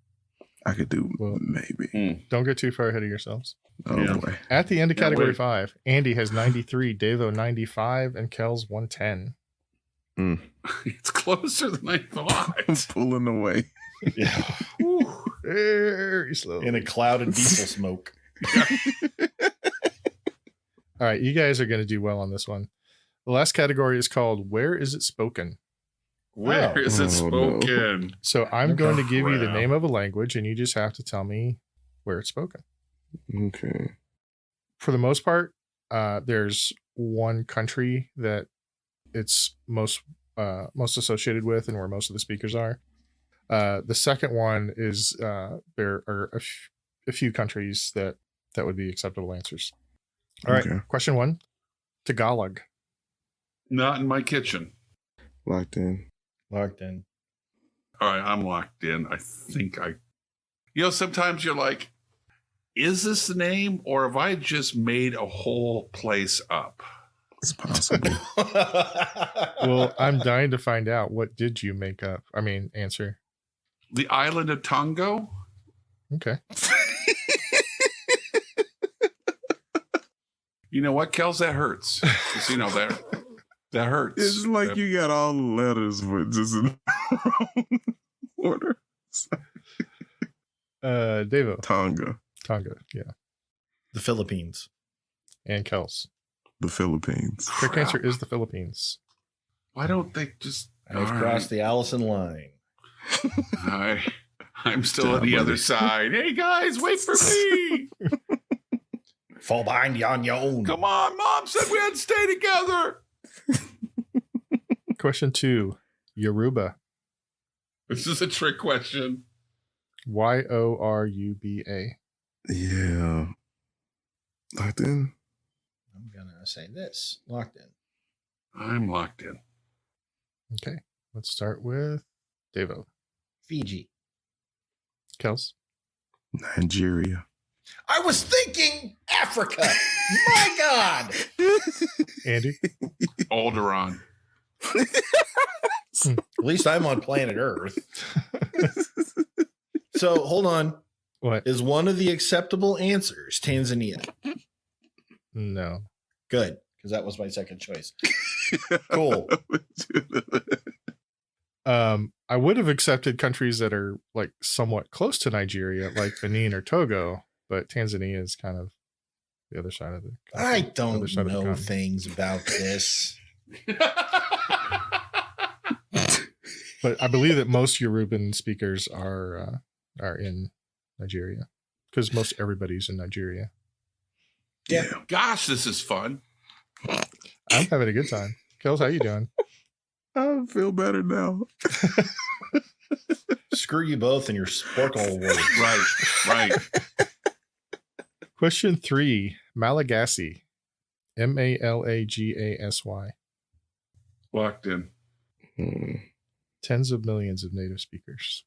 I could do Well, maybe. Don't get too far ahead of yourselves. Oh Yeah. boy. At the end of Yeah, category wait. 5, Andy has 93, Davo 95, and Kels 110. It's closer than I I'm thought. pulling away. Yeah. Very slow. In a cloud of diesel smoke. All right, you guys are going to do well on this one. The last category is called Where Is It Spoken? Where is it Oh, no. spoken? So I'm going to give you the Crap. name of a language, and you just have to tell me where it's spoken. Okay. For the most part, there's one country that it's most associated with, and where most of the speakers are. The second one is there are a few countries that would be acceptable answers. All right, Okay. question 1: Tagalog. Not in my kitchen. Locked in. Locked in. All right, I'm locked in. I think sometimes you're like, is this the name, or have I just made a whole place up? It's possible. Well, I'm dying to find out. What did you make up? I mean, answer. The island of Tongo? Okay. You know what, Kels? That hurts. Just, that hurts. It's like you got all the letters, but just in the wrong order. Davo. Tonga, Tonga. Yeah. The Philippines. And Kels. the Philippines. Correct answer is the Philippines. Why don't they just... I've crossed the Allison line. I'm still on the other side. Hey, guys, wait for me. Fall behind you on your own. Come on, Mom said we had to stay together. Question 2: Yoruba. This is a trick question. Yoruba. Yeah. Locked in. I'm going to say this. Locked in. I'm locked in. Okay. Let's start with Davo. Fiji. Kels. Nigeria. I was thinking Africa. My God. Andy. Alderaan. At least I'm on planet Earth. So hold on. What? Is one of the acceptable answers Tanzania? No. Good. because that was my second choice. Cool. I would have accepted countries that are like somewhat close to Nigeria, like Benin or Togo, but Tanzania is kind of the other side of the country. I don't know things about this. But I believe that most Yoruban speakers are in Nigeria, because most everybody's in Nigeria. Yeah. Gosh, this is fun. I'm having a good time. Kels, how you doing? I feel better now. Screw you both and your Sporkle words. Right. Question 3. Malagasy. Malagasy. Locked in. Tens of millions of native speakers.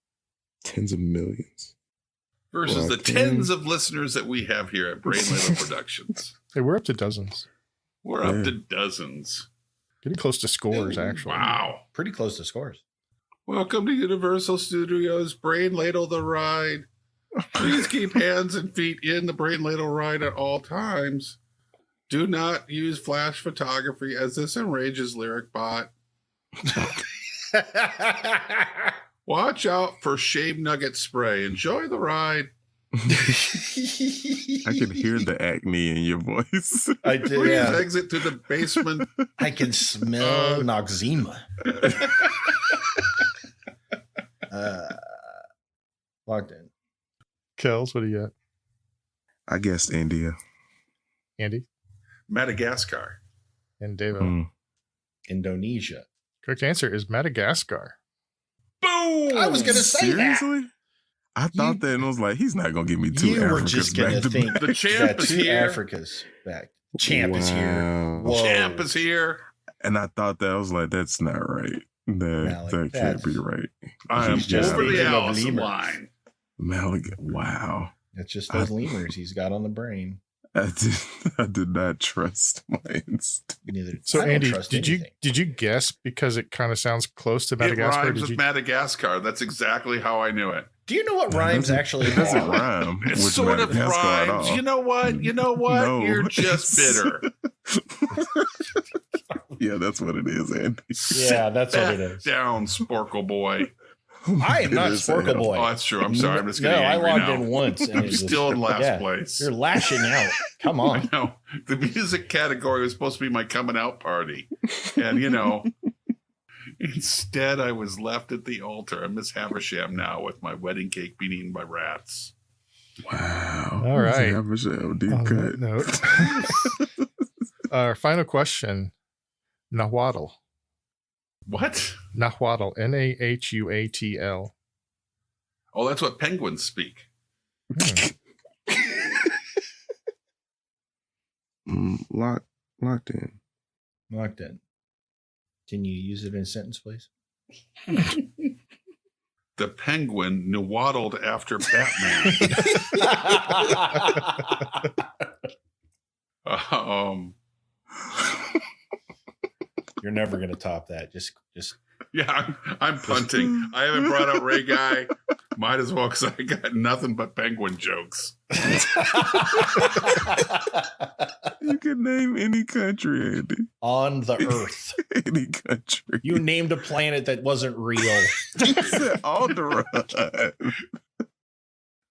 Tens of millions. Versus the tens of listeners that we have here at Brain Ladle Productions. Hey, we're up to dozens. We're up to dozens. Getting close to scores, actually. Wow. Pretty close to scores. Welcome to Universal Studios Brain Ladle the Ride. Please keep hands and feet in the Brain Ladle Ride at all times. Do not use flash photography as this enrages Lyric Bot. Watch out for shave nugget spray. Enjoy the ride. I can hear the acne in your voice. I did. Please Yeah. exit to the basement. I can smell Noxzema. Locked in. Kels, what do you got? I guessed India. Andy? Madagascar. And Davo. Indonesia. Correct answer is Madagascar. Boom! I was going to say Seriously? that. I thought that and was like, he's not going to give me two You were Africas just going back to to think back. The champ is two here. Africa's back. Champ is here. Wow. Whoa. Champ is here. And I thought that I was like, that's not right. That can't be right. I am He's just over the thinking of Allison lemurs. line. Wow. It's just those lemurs he's got on the brain. I did not trust my instinct. Neither. So I don't Andy, trust did anything. you guess because it kind of sounds close to It Madagascar? rhymes Did with Madagascar. That's exactly how I knew it. Do you know what rhymes actually It doesn't are? rhyme. It with sort of Madagascar at rhymes. all. You know what? No, You're just bitter. Yeah, that's what it is, Andy. Yeah, that's what it Back is. down, Sporkle Boy. I am not It is Sporkle hell. Boy. Oh, that's true. I'm sorry. I'm just No, getting I angry logged now. in once. And I'm it just- still in last yeah, place. You're lashing out. Come I on. know. The music category was supposed to be my coming out party. And, instead I was left at the altar. I'm Miss Haversham now with my wedding cake being eaten by rats. Wow. All right. Deep On cut. that note, our final question. Nahuatl. What? Nahuatl. Nahuatl. Oh, that's what penguins speak. Locked in. Locked in. Can you use it in a sentence, please? The penguin waddled after Batman. You're never going to top that. Just. Yeah, I'm punting. I haven't brought out Ray Guy. Might as well, because I got nothing but penguin jokes. You can name any country, Andy. On the earth. Any country. You named a planet that wasn't real. You said all the run. All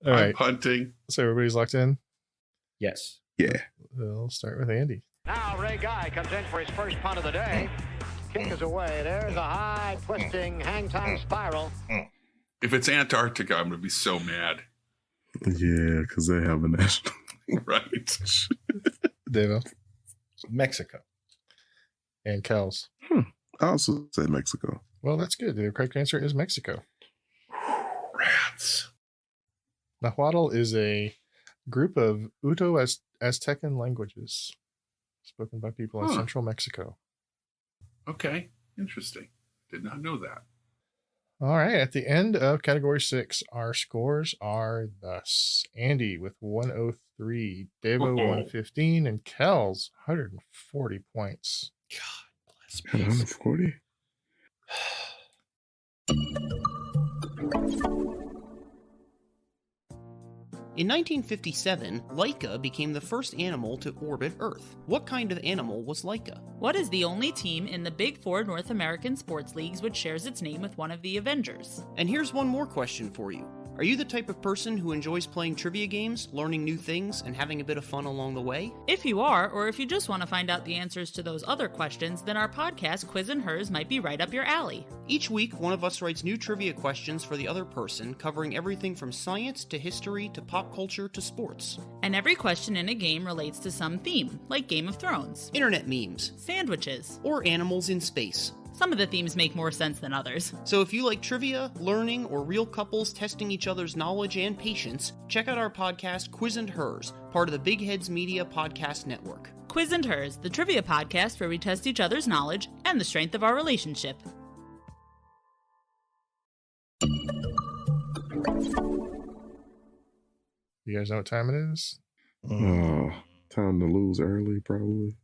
I'm right. punting. So everybody's locked in. Yes. Yeah. We'll start with Andy. Now Ray Guy comes in for his first punt of the day. Kick is away. There's a high twisting hang time spiral. If it's Antarctica, I'm going to be so mad. Yeah, because they have a national. Right. Davo Mexico. and Kels. I also said Mexico. Well, that's good. The correct answer is Mexico. Rats. Nahuatl is a group of Uto-Aztecan languages spoken by people in central Mexico. Okay. Interesting. Did not know that. All right. At the end of category 6, our scores are thus: Andy with 103, Davo 115, and Kels 140 points. God bless me. 140? In 1957, Laika became the first animal to orbit Earth. What kind of animal was Laika? What is the only team in the Big Four North American sports leagues which shares its name with one of the Avengers? And here's one more question for you. Are you the type of person who enjoys playing trivia games, learning new things, and having a bit of fun along the way? If you are, or if you just want to find out the answers to those other questions, then our podcast, Quiz and Hers, might be right up your alley. Each week, one of us writes new trivia questions for the other person, covering everything from science to history to pop culture to sports. And every question in a game relates to some theme, like Game of Thrones, internet memes, sandwiches, or animals in space. Some of the themes make more sense than others. So if you like trivia, learning, or real couples testing each other's knowledge and patience, check out our podcast, Quiz and Hers, part of the Big Heads Media Podcast Network. Quiz and Hers, the trivia podcast where we test each other's knowledge and the strength of our relationship. You guys know what time it is? Oh, time to lose early, probably.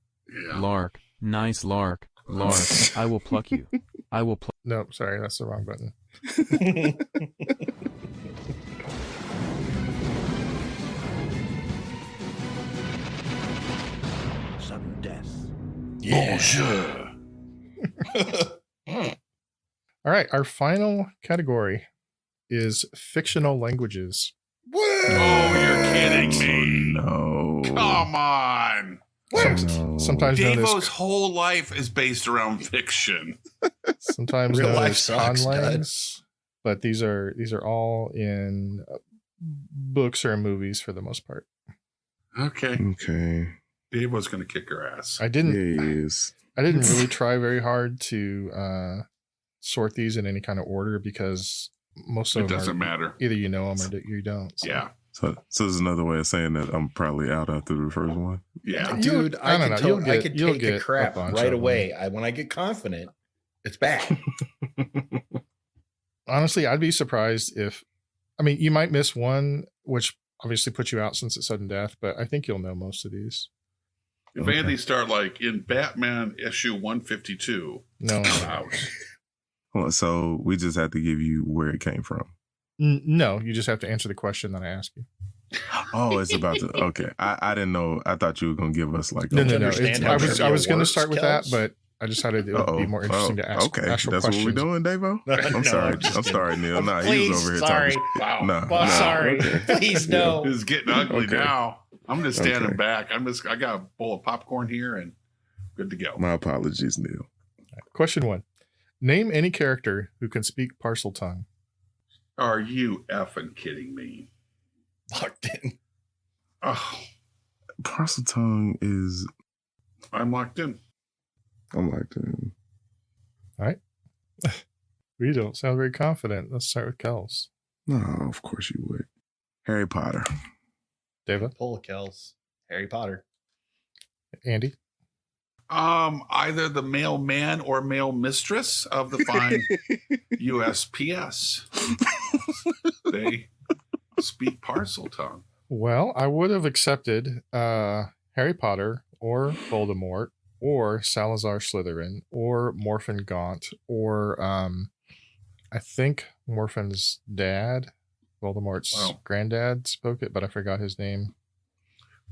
Yeah. Lark, nice lark. Lark, I will pluck you. I will pluck. Nope, sorry, that's the wrong button. Sudden death. Yeah. Sure. All right, our final category is fictional languages. Oh, you're kidding me. No. Come on. Sometimes known Davo's as, whole life is based around fiction. sometimes Real known life as sucks, conlangs, but these are all in books or movies for the most part. Okay. Okay. Davo's going to kick her ass. I didn't Yes. really try very hard to sort these in any kind of order because most of It them doesn't are matter. either you know them or you don't. So. Yeah. So this is another way of saying that I'm probably out after the first one. Yeah. Dude, I don't know. I could You'll take get a a crap bunch right of away. When I get confident, it's bad. Honestly, I'd be surprised if, I mean, you might miss one, which obviously puts you out since it's sudden death, but I think you'll know most of these. If any of these start like in Batman issue 152, No. I'm out. Well, so we just have to give you where it came from. No, you just have to answer the question that I ask you. Oh, it's about to. Okay, I didn't know. I thought you were gonna give us like. No. understand how I was trivia going to works, start with that, Kels? but I decided it would be more interesting to ask Okay, actual that's questions. what we're doing, Davo. I'm No, sorry. just I'm kidding. sorry, Neil. Nah, he Please, was over here sorry. talking. Wow. Nah, Well, nah, sorry. okay. Please no. It's getting ugly Okay. now. I'm just standing Okay. back. I got a bowl of popcorn here and good to go. My apologies, Neil. Question 1. Name any character who can speak parcel tongue. Are you effing kidding me? Locked in. Oh, Parcel tongue is. I'm locked in. I'm like, All right. We don't sound very confident. Let's start with Kels. no, of course you would. Harry Potter. David, Pull a Kels. Harry Potter. Andy, Either the mailman or mail mistress of the fine USPS. They speak parcel tongue. Well, I would have accepted Harry Potter or Voldemort or Salazar Slytherin or Morphin Gaunt or I think Morphin's dad, Voldemort's granddad spoke it, but I forgot his name.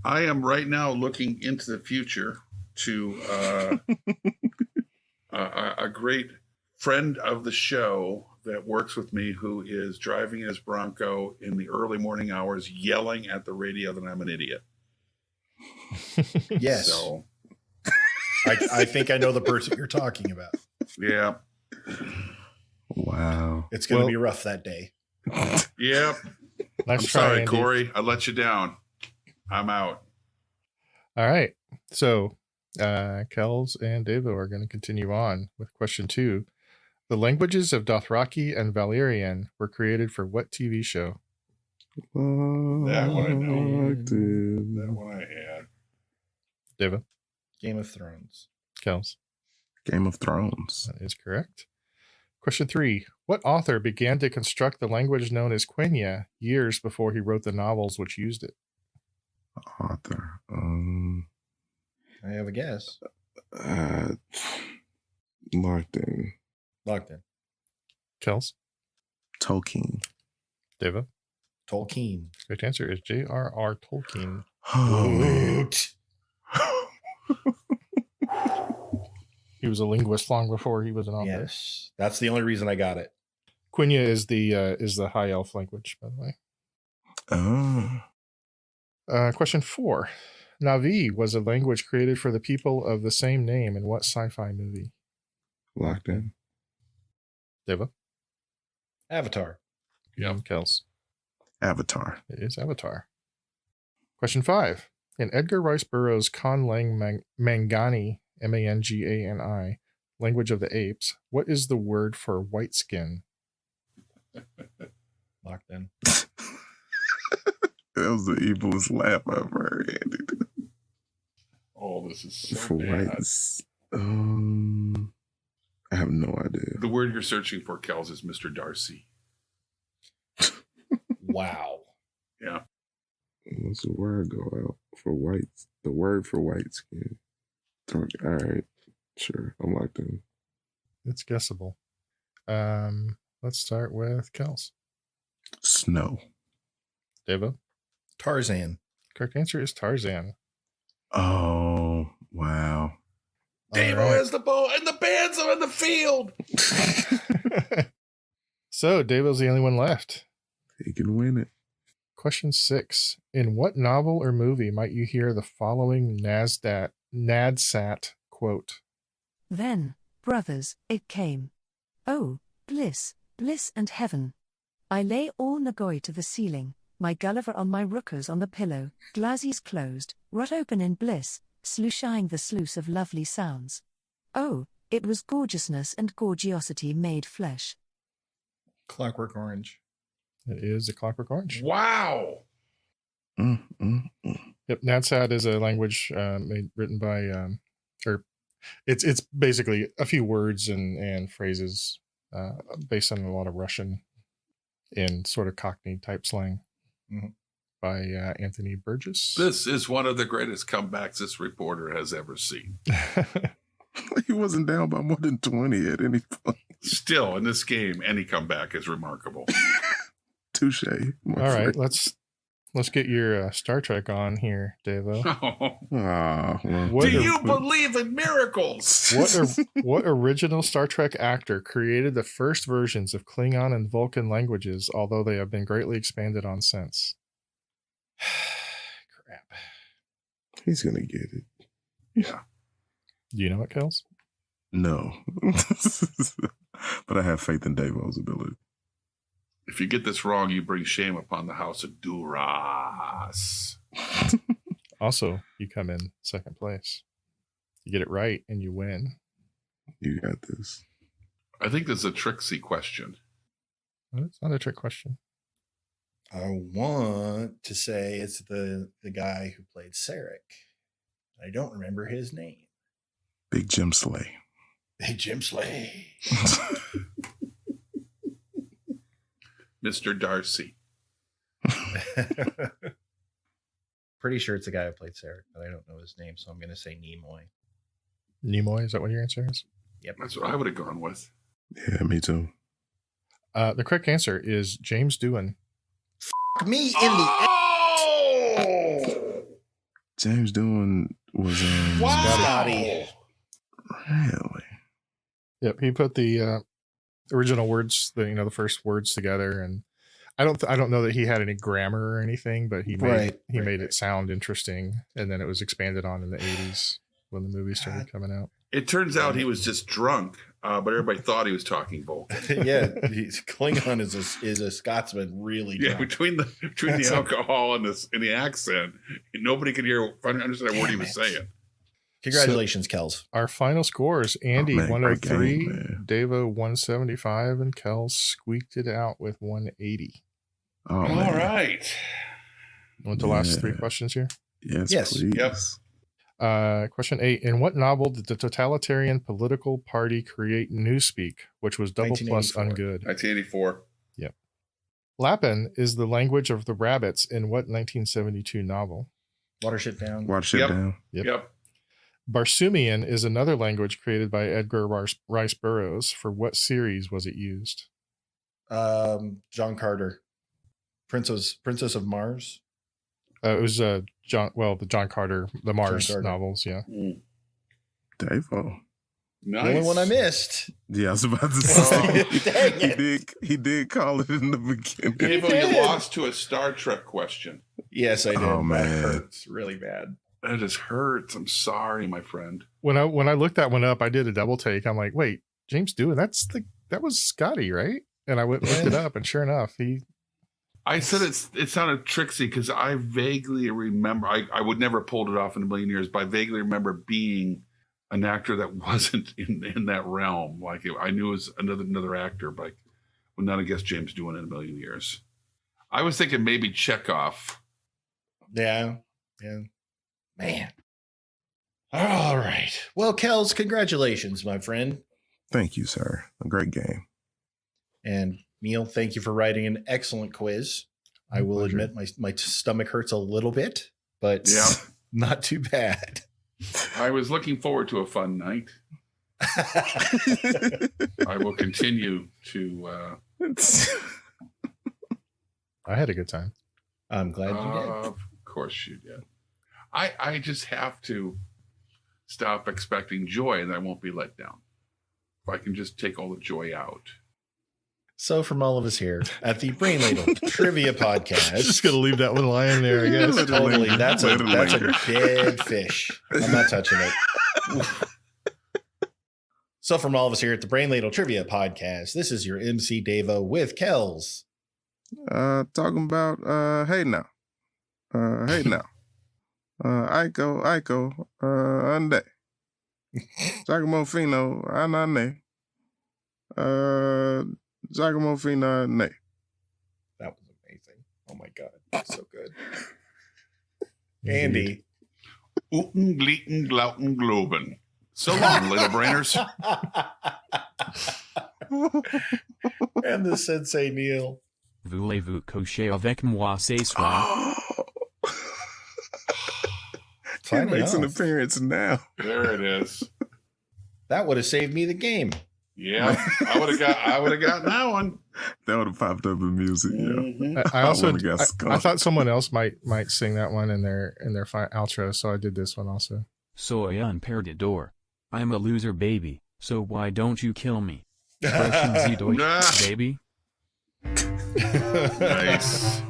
I am right now looking into the future to a great friend of the show that works with me who is driving his Bronco in the early morning hours, yelling at the radio that I'm an idiot. Yes. So, I think I know the person you're talking about. yeah. Wow. It's going to Well- be rough that day. Yep. Nice I'm try, sorry, Andy. Corey. I let you down. I'm out. All right. So, Kels and Davo are going to continue on with question 2. The languages of Dothraki and Valyrian were created for what TV show? That one I know. Locked in. That one I had. Davo, Game of Thrones. Kels. Game of Thrones. That is correct. Question 3. What author began to construct the language known as Quenya years before he wrote the novels which used it? Author. I have a guess. Locked in. Locked in. Kels, Tolkien. Davo, Tolkien. Correct answer is J.R.R. Tolkien. Boot. He was a linguist long before he was an author. Yes, that's the only reason I got it. Quenya is the high elf language, by the way. Oh. Question 4. Na'vi was a language created for the people of the same name in what sci-fi movie? Locked in. Deva? Avatar. Yep. Kels. Avatar. It is Avatar. Question 5. In Edgar Rice Burroughs' Conlang Mangani, Mangani, Language of the Apes, what is the word for white skin? Locked in. That was the evilest laugh I've heard, Andy. Oh, this is so For bad. whites. I have no idea. The word you're searching for, Kels, is Mr. Darcy. Wow. Yeah. What's the word go out for whites? The word for white skin. All right. Sure. I'm locked in. It's guessable. Let's start with Kels. Snow. Deva? Tarzan. Correct answer is Tarzan. Oh, wow. Davo has the bow and the bands are in the field. So, Davo's the only one left. He can win it. Question 6. In what novel or movie might you hear the following Nadsat quote? Then, brothers, it came. Oh, bliss, bliss and heaven. I lay all Nagoy to the ceiling, my Gulliver on my rookers on the pillow, glazes closed, rot open in bliss, slushing the sluice of lovely sounds. Oh, it was gorgeousness and gorgiosity made flesh. Clockwork Orange. It is A Clockwork Orange. Wow. Yep, Nadsat is a language written by, it's basically a few words and phrases based on a lot of Russian and sort of Cockney type slang by Anthony Burgess. This is one of the greatest comebacks this reporter has ever seen. He wasn't down by more than 20 at any point. Still, in this game, any comeback is remarkable. Touche. All right, let's get your Star Trek on here, Davo. Do you believe in miracles? What original Star Trek actor created the first versions of Klingon and Vulcan languages, although they have been greatly expanded on since? Crap. He's going to get it. Yeah. Do you know it, Kels? No. But I have faith in Davo's ability. If you get this wrong, you bring shame upon the house of Duras. Also, you come in second place. You get it right and you win. You got this. I think this is a tricksy question. Well, it's not a trick question. I want to say it's the guy who played Sarek. I don't remember his name. Big Jim Slay. Big Jim Slay. Mr. Darcy. Pretty sure it's the guy who played Sarek, but I don't know his name, so I'm going to say Nimoy. Nimoy, is that what your answer is? Yep. That's what I would have gone with. Yeah, me too. The correct answer is James Doohan. Me in the James Doohan was Scotty. Really? Yep, he put the original words, the first words together, and I don't know that he had any grammar or anything, but he made it sound interesting, and then it was expanded on in the 80s when the movie started coming out. It turns out he was just drunk, but everybody thought he was talking Vulcan. Yeah, Klingon is a Scotsman, really drunk. Yeah, between the alcohol and the accent, nobody could understand a word he was saying. Congratulations, Kels. Our final scores: Andy 103, Davo 175, and Kels squeaked it out with 180. All right. Want the last three questions here? Yes. Please. Yep. Question 8. In what novel did the totalitarian political party create Newspeak, which was double plus ungood? 1984. Yep. Lapin is the language of the rabbits in what 1972 novel? Watership Down. Down. Yep. Barsoomian is another language created by Edgar Rice Burroughs. For what series was it used? John Carter. Princess of Mars. It was the John Carter, the Mars Carter. novels. Yeah. Davo. Nice. The only one I missed. Yeah, I was about to say. Dang it. He did call it in the beginning. Davo, you lost to a Star Trek question. Yes, I did. Oh, man. That hurts really bad. That just hurts. I'm sorry, my friend. When I looked that one up, I did a double take. I'm like, wait, James Doohan, that was Scotty, right? And I went and looked it up, and sure enough, I said it sounded tricksy because I vaguely remember. I would never pulled it off in a million years, but I vaguely remember being an actor that wasn't in that realm. Like I knew it was another actor, but I would not have guessed James Doohan in a million years. I was thinking maybe Chekhov. Yeah. Man. All right. Well, Kels, congratulations, my friend. Thank you, sir. A great game. And Neil, thank you for writing an excellent quiz. I will admit my stomach hurts a little bit, but not too bad. I was looking forward to a fun night. I will continue to. I had a good time. I'm glad you did. Of course you did. I just have to stop expecting joy and I won't be let down. If I can just take all the joy out. So from all of us here at the Brain Ladle Trivia Podcast. Just going to leave that one lying there, I guess. Totally. That's a dead fish. I'm not touching it. So from all of us here at the Brain Ladle Trivia Podcast, this is your MC Davo with Kels. Talking about, hey now. Aiko, ande. Giacomo Fino, anane. Giacomo Fino, ne. That was amazing. Oh my God. That's so good. Andy. Uten, Glieten, Glauten, Globen. So long, little brainers. And the Sensei Neil. Voulez-vous coucher avec moi ce soir? He makes an appearance now. There it is. That would have saved me the game. Yeah, I would have gotten that one. That would have popped up in music. Mm-hmm. Yeah. I thought someone else might sing that one in their outro, so I did this one also. Soy un perdedor. I'm a loser, baby. So why don't you kill me? Sprechen Sie Deutsch, baby. Nice.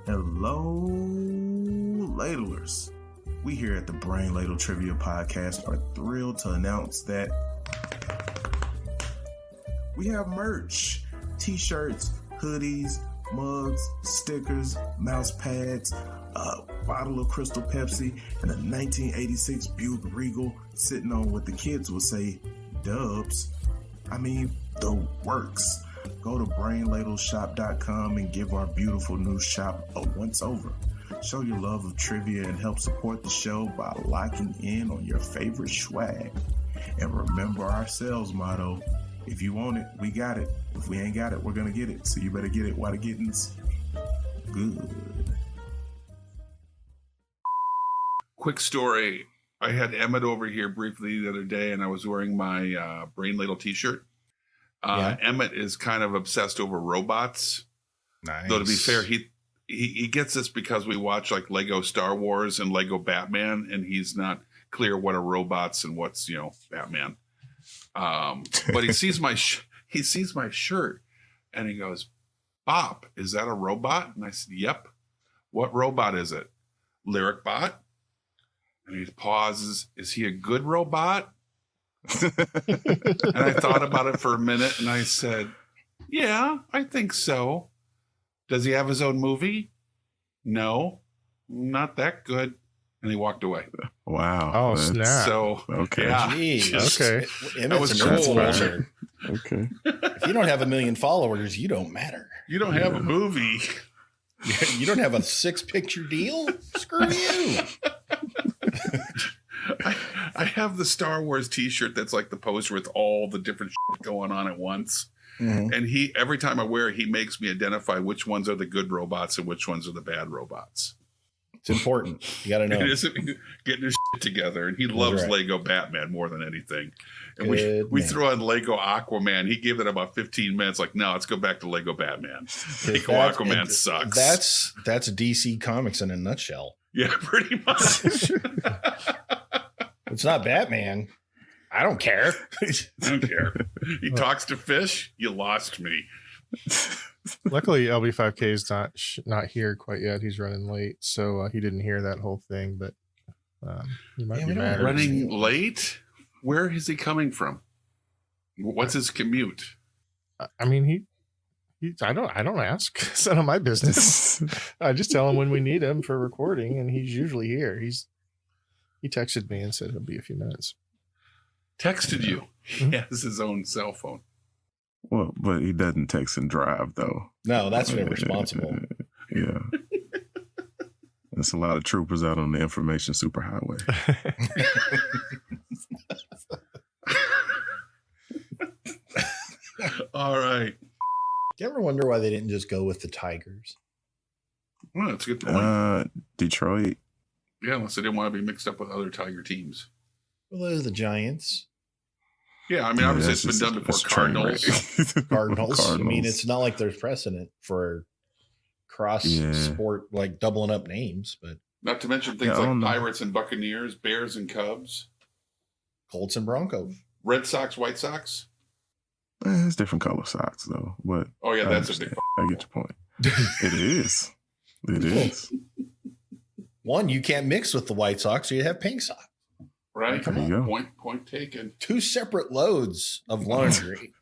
Hello, ladlers. We here at the Brain Ladle Trivia Podcast are thrilled to announce that we have merch, t-shirts, hoodies, mugs, stickers, mouse pads, a bottle of Crystal Pepsi, and a 1986 Buick Regal sitting on what the kids would say, dubs. I mean, the works. Go to brainladleshop.com and give our beautiful new shop a once over. Show your love of trivia and help support the show by locking in on your favorite swag. And remember our sales motto, if you want it, we got it. If we ain't got it, we're going to get it. So you better get it while the getting's good. Quick story. I had Emmett over here briefly the other day, and I was wearing my Brain Ladle t-shirt. Emmett is kind of obsessed over robots. Nice. Though to be fair, he gets this because we watch like Lego Star Wars and Lego Batman, and he's not clear what are robots and what's Batman. But he sees my shirt, and he goes, "Bob, is that a robot?" And I said, "Yep." "What robot is it?" "Lyric Bot." And he pauses. "Is he a good robot?" And I thought about it for a minute, and I said, "Yeah, I think so." "Does he have his own movie?" "No, not that good." And he walked away. Wow. Oh, snap. So, okay. Yeah, Jeez. Okay. That was cool. Okay. If you don't have 1 million followers, you don't matter. You don't have a movie. You don't have a 6-picture deal? Screw you. I have the Star Wars t-shirt that's like the poster with all the different shit going on at once. Mm-hmm. And every time I wear it, he makes me identify which ones are the good robots and which ones are the bad robots. It's important. You got to know. It isn't getting his shit together, and he loves Lego Batman more than anything. And we threw on Lego Aquaman. He gave it about 15 minutes. Like, no, let's go back to Lego Batman. Lego Aquaman sucks. That's DC Comics in a nutshell. Yeah, pretty much. It's not Batman. I don't care. I don't care. He talks to fish. You lost me. Luckily, LB5K is not here quite yet. He's running late, so he didn't hear that whole thing. But he might be mad. Running late? Where is he coming from? What's his commute? I mean, I don't ask. It's none of my business. I just tell him when we need him for recording, and he's usually here. He texted me and said he'll be a few minutes. Texted you? He has his own cell phone. Well, but he doesn't text and drive, though. No, that's irresponsible. Yeah. There's a lot of troopers out on the information superhighway. All right. Do you ever wonder why they didn't just go with the Tigers? Well, that's a good point. Detroit. Yeah, unless they didn't want to be mixed up with other Tiger teams. Well, those are the Giants. Yeah, I mean, obviously it's been done before. Cardinals. I mean, it's not like there's precedent for cross sport, like doubling up names, but not to mention things like Pirates and Buccaneers, Bears and Cubs, Colts and Broncos, Red Sox, White Sox. It's different color socks, though. But oh yeah, that's a big. I get your point. It is. It is. One, you can't mix with the White Sox, so you have pink socks. Right. There you go. Point taken. 2 separate loads of laundry.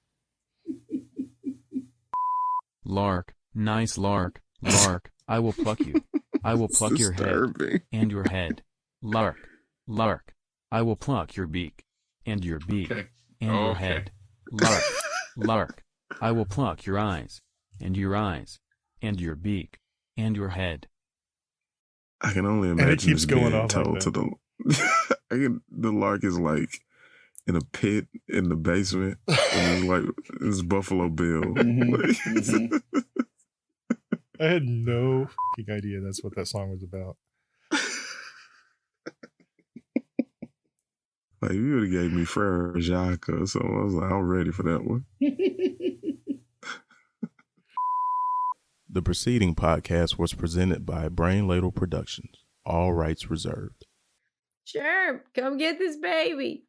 Lark, nice lark, lark, I will pluck you. I will pluck your head and your head. Lark, lark, I will pluck your beak and your beak and your head. Lark, lark, I will pluck your eyes and your eyes and your beak and your head. I can only imagine it keeps going off told like to the lark is like in a pit in the basement, and he's like this Buffalo Bill. I had no idea that's what that song was about. Like, you would have gave me Frere Jacques or something. I was like, I'm ready for that one. The preceding podcast was presented by Brain Ladle Productions. All rights reserved. Sure, come get this baby.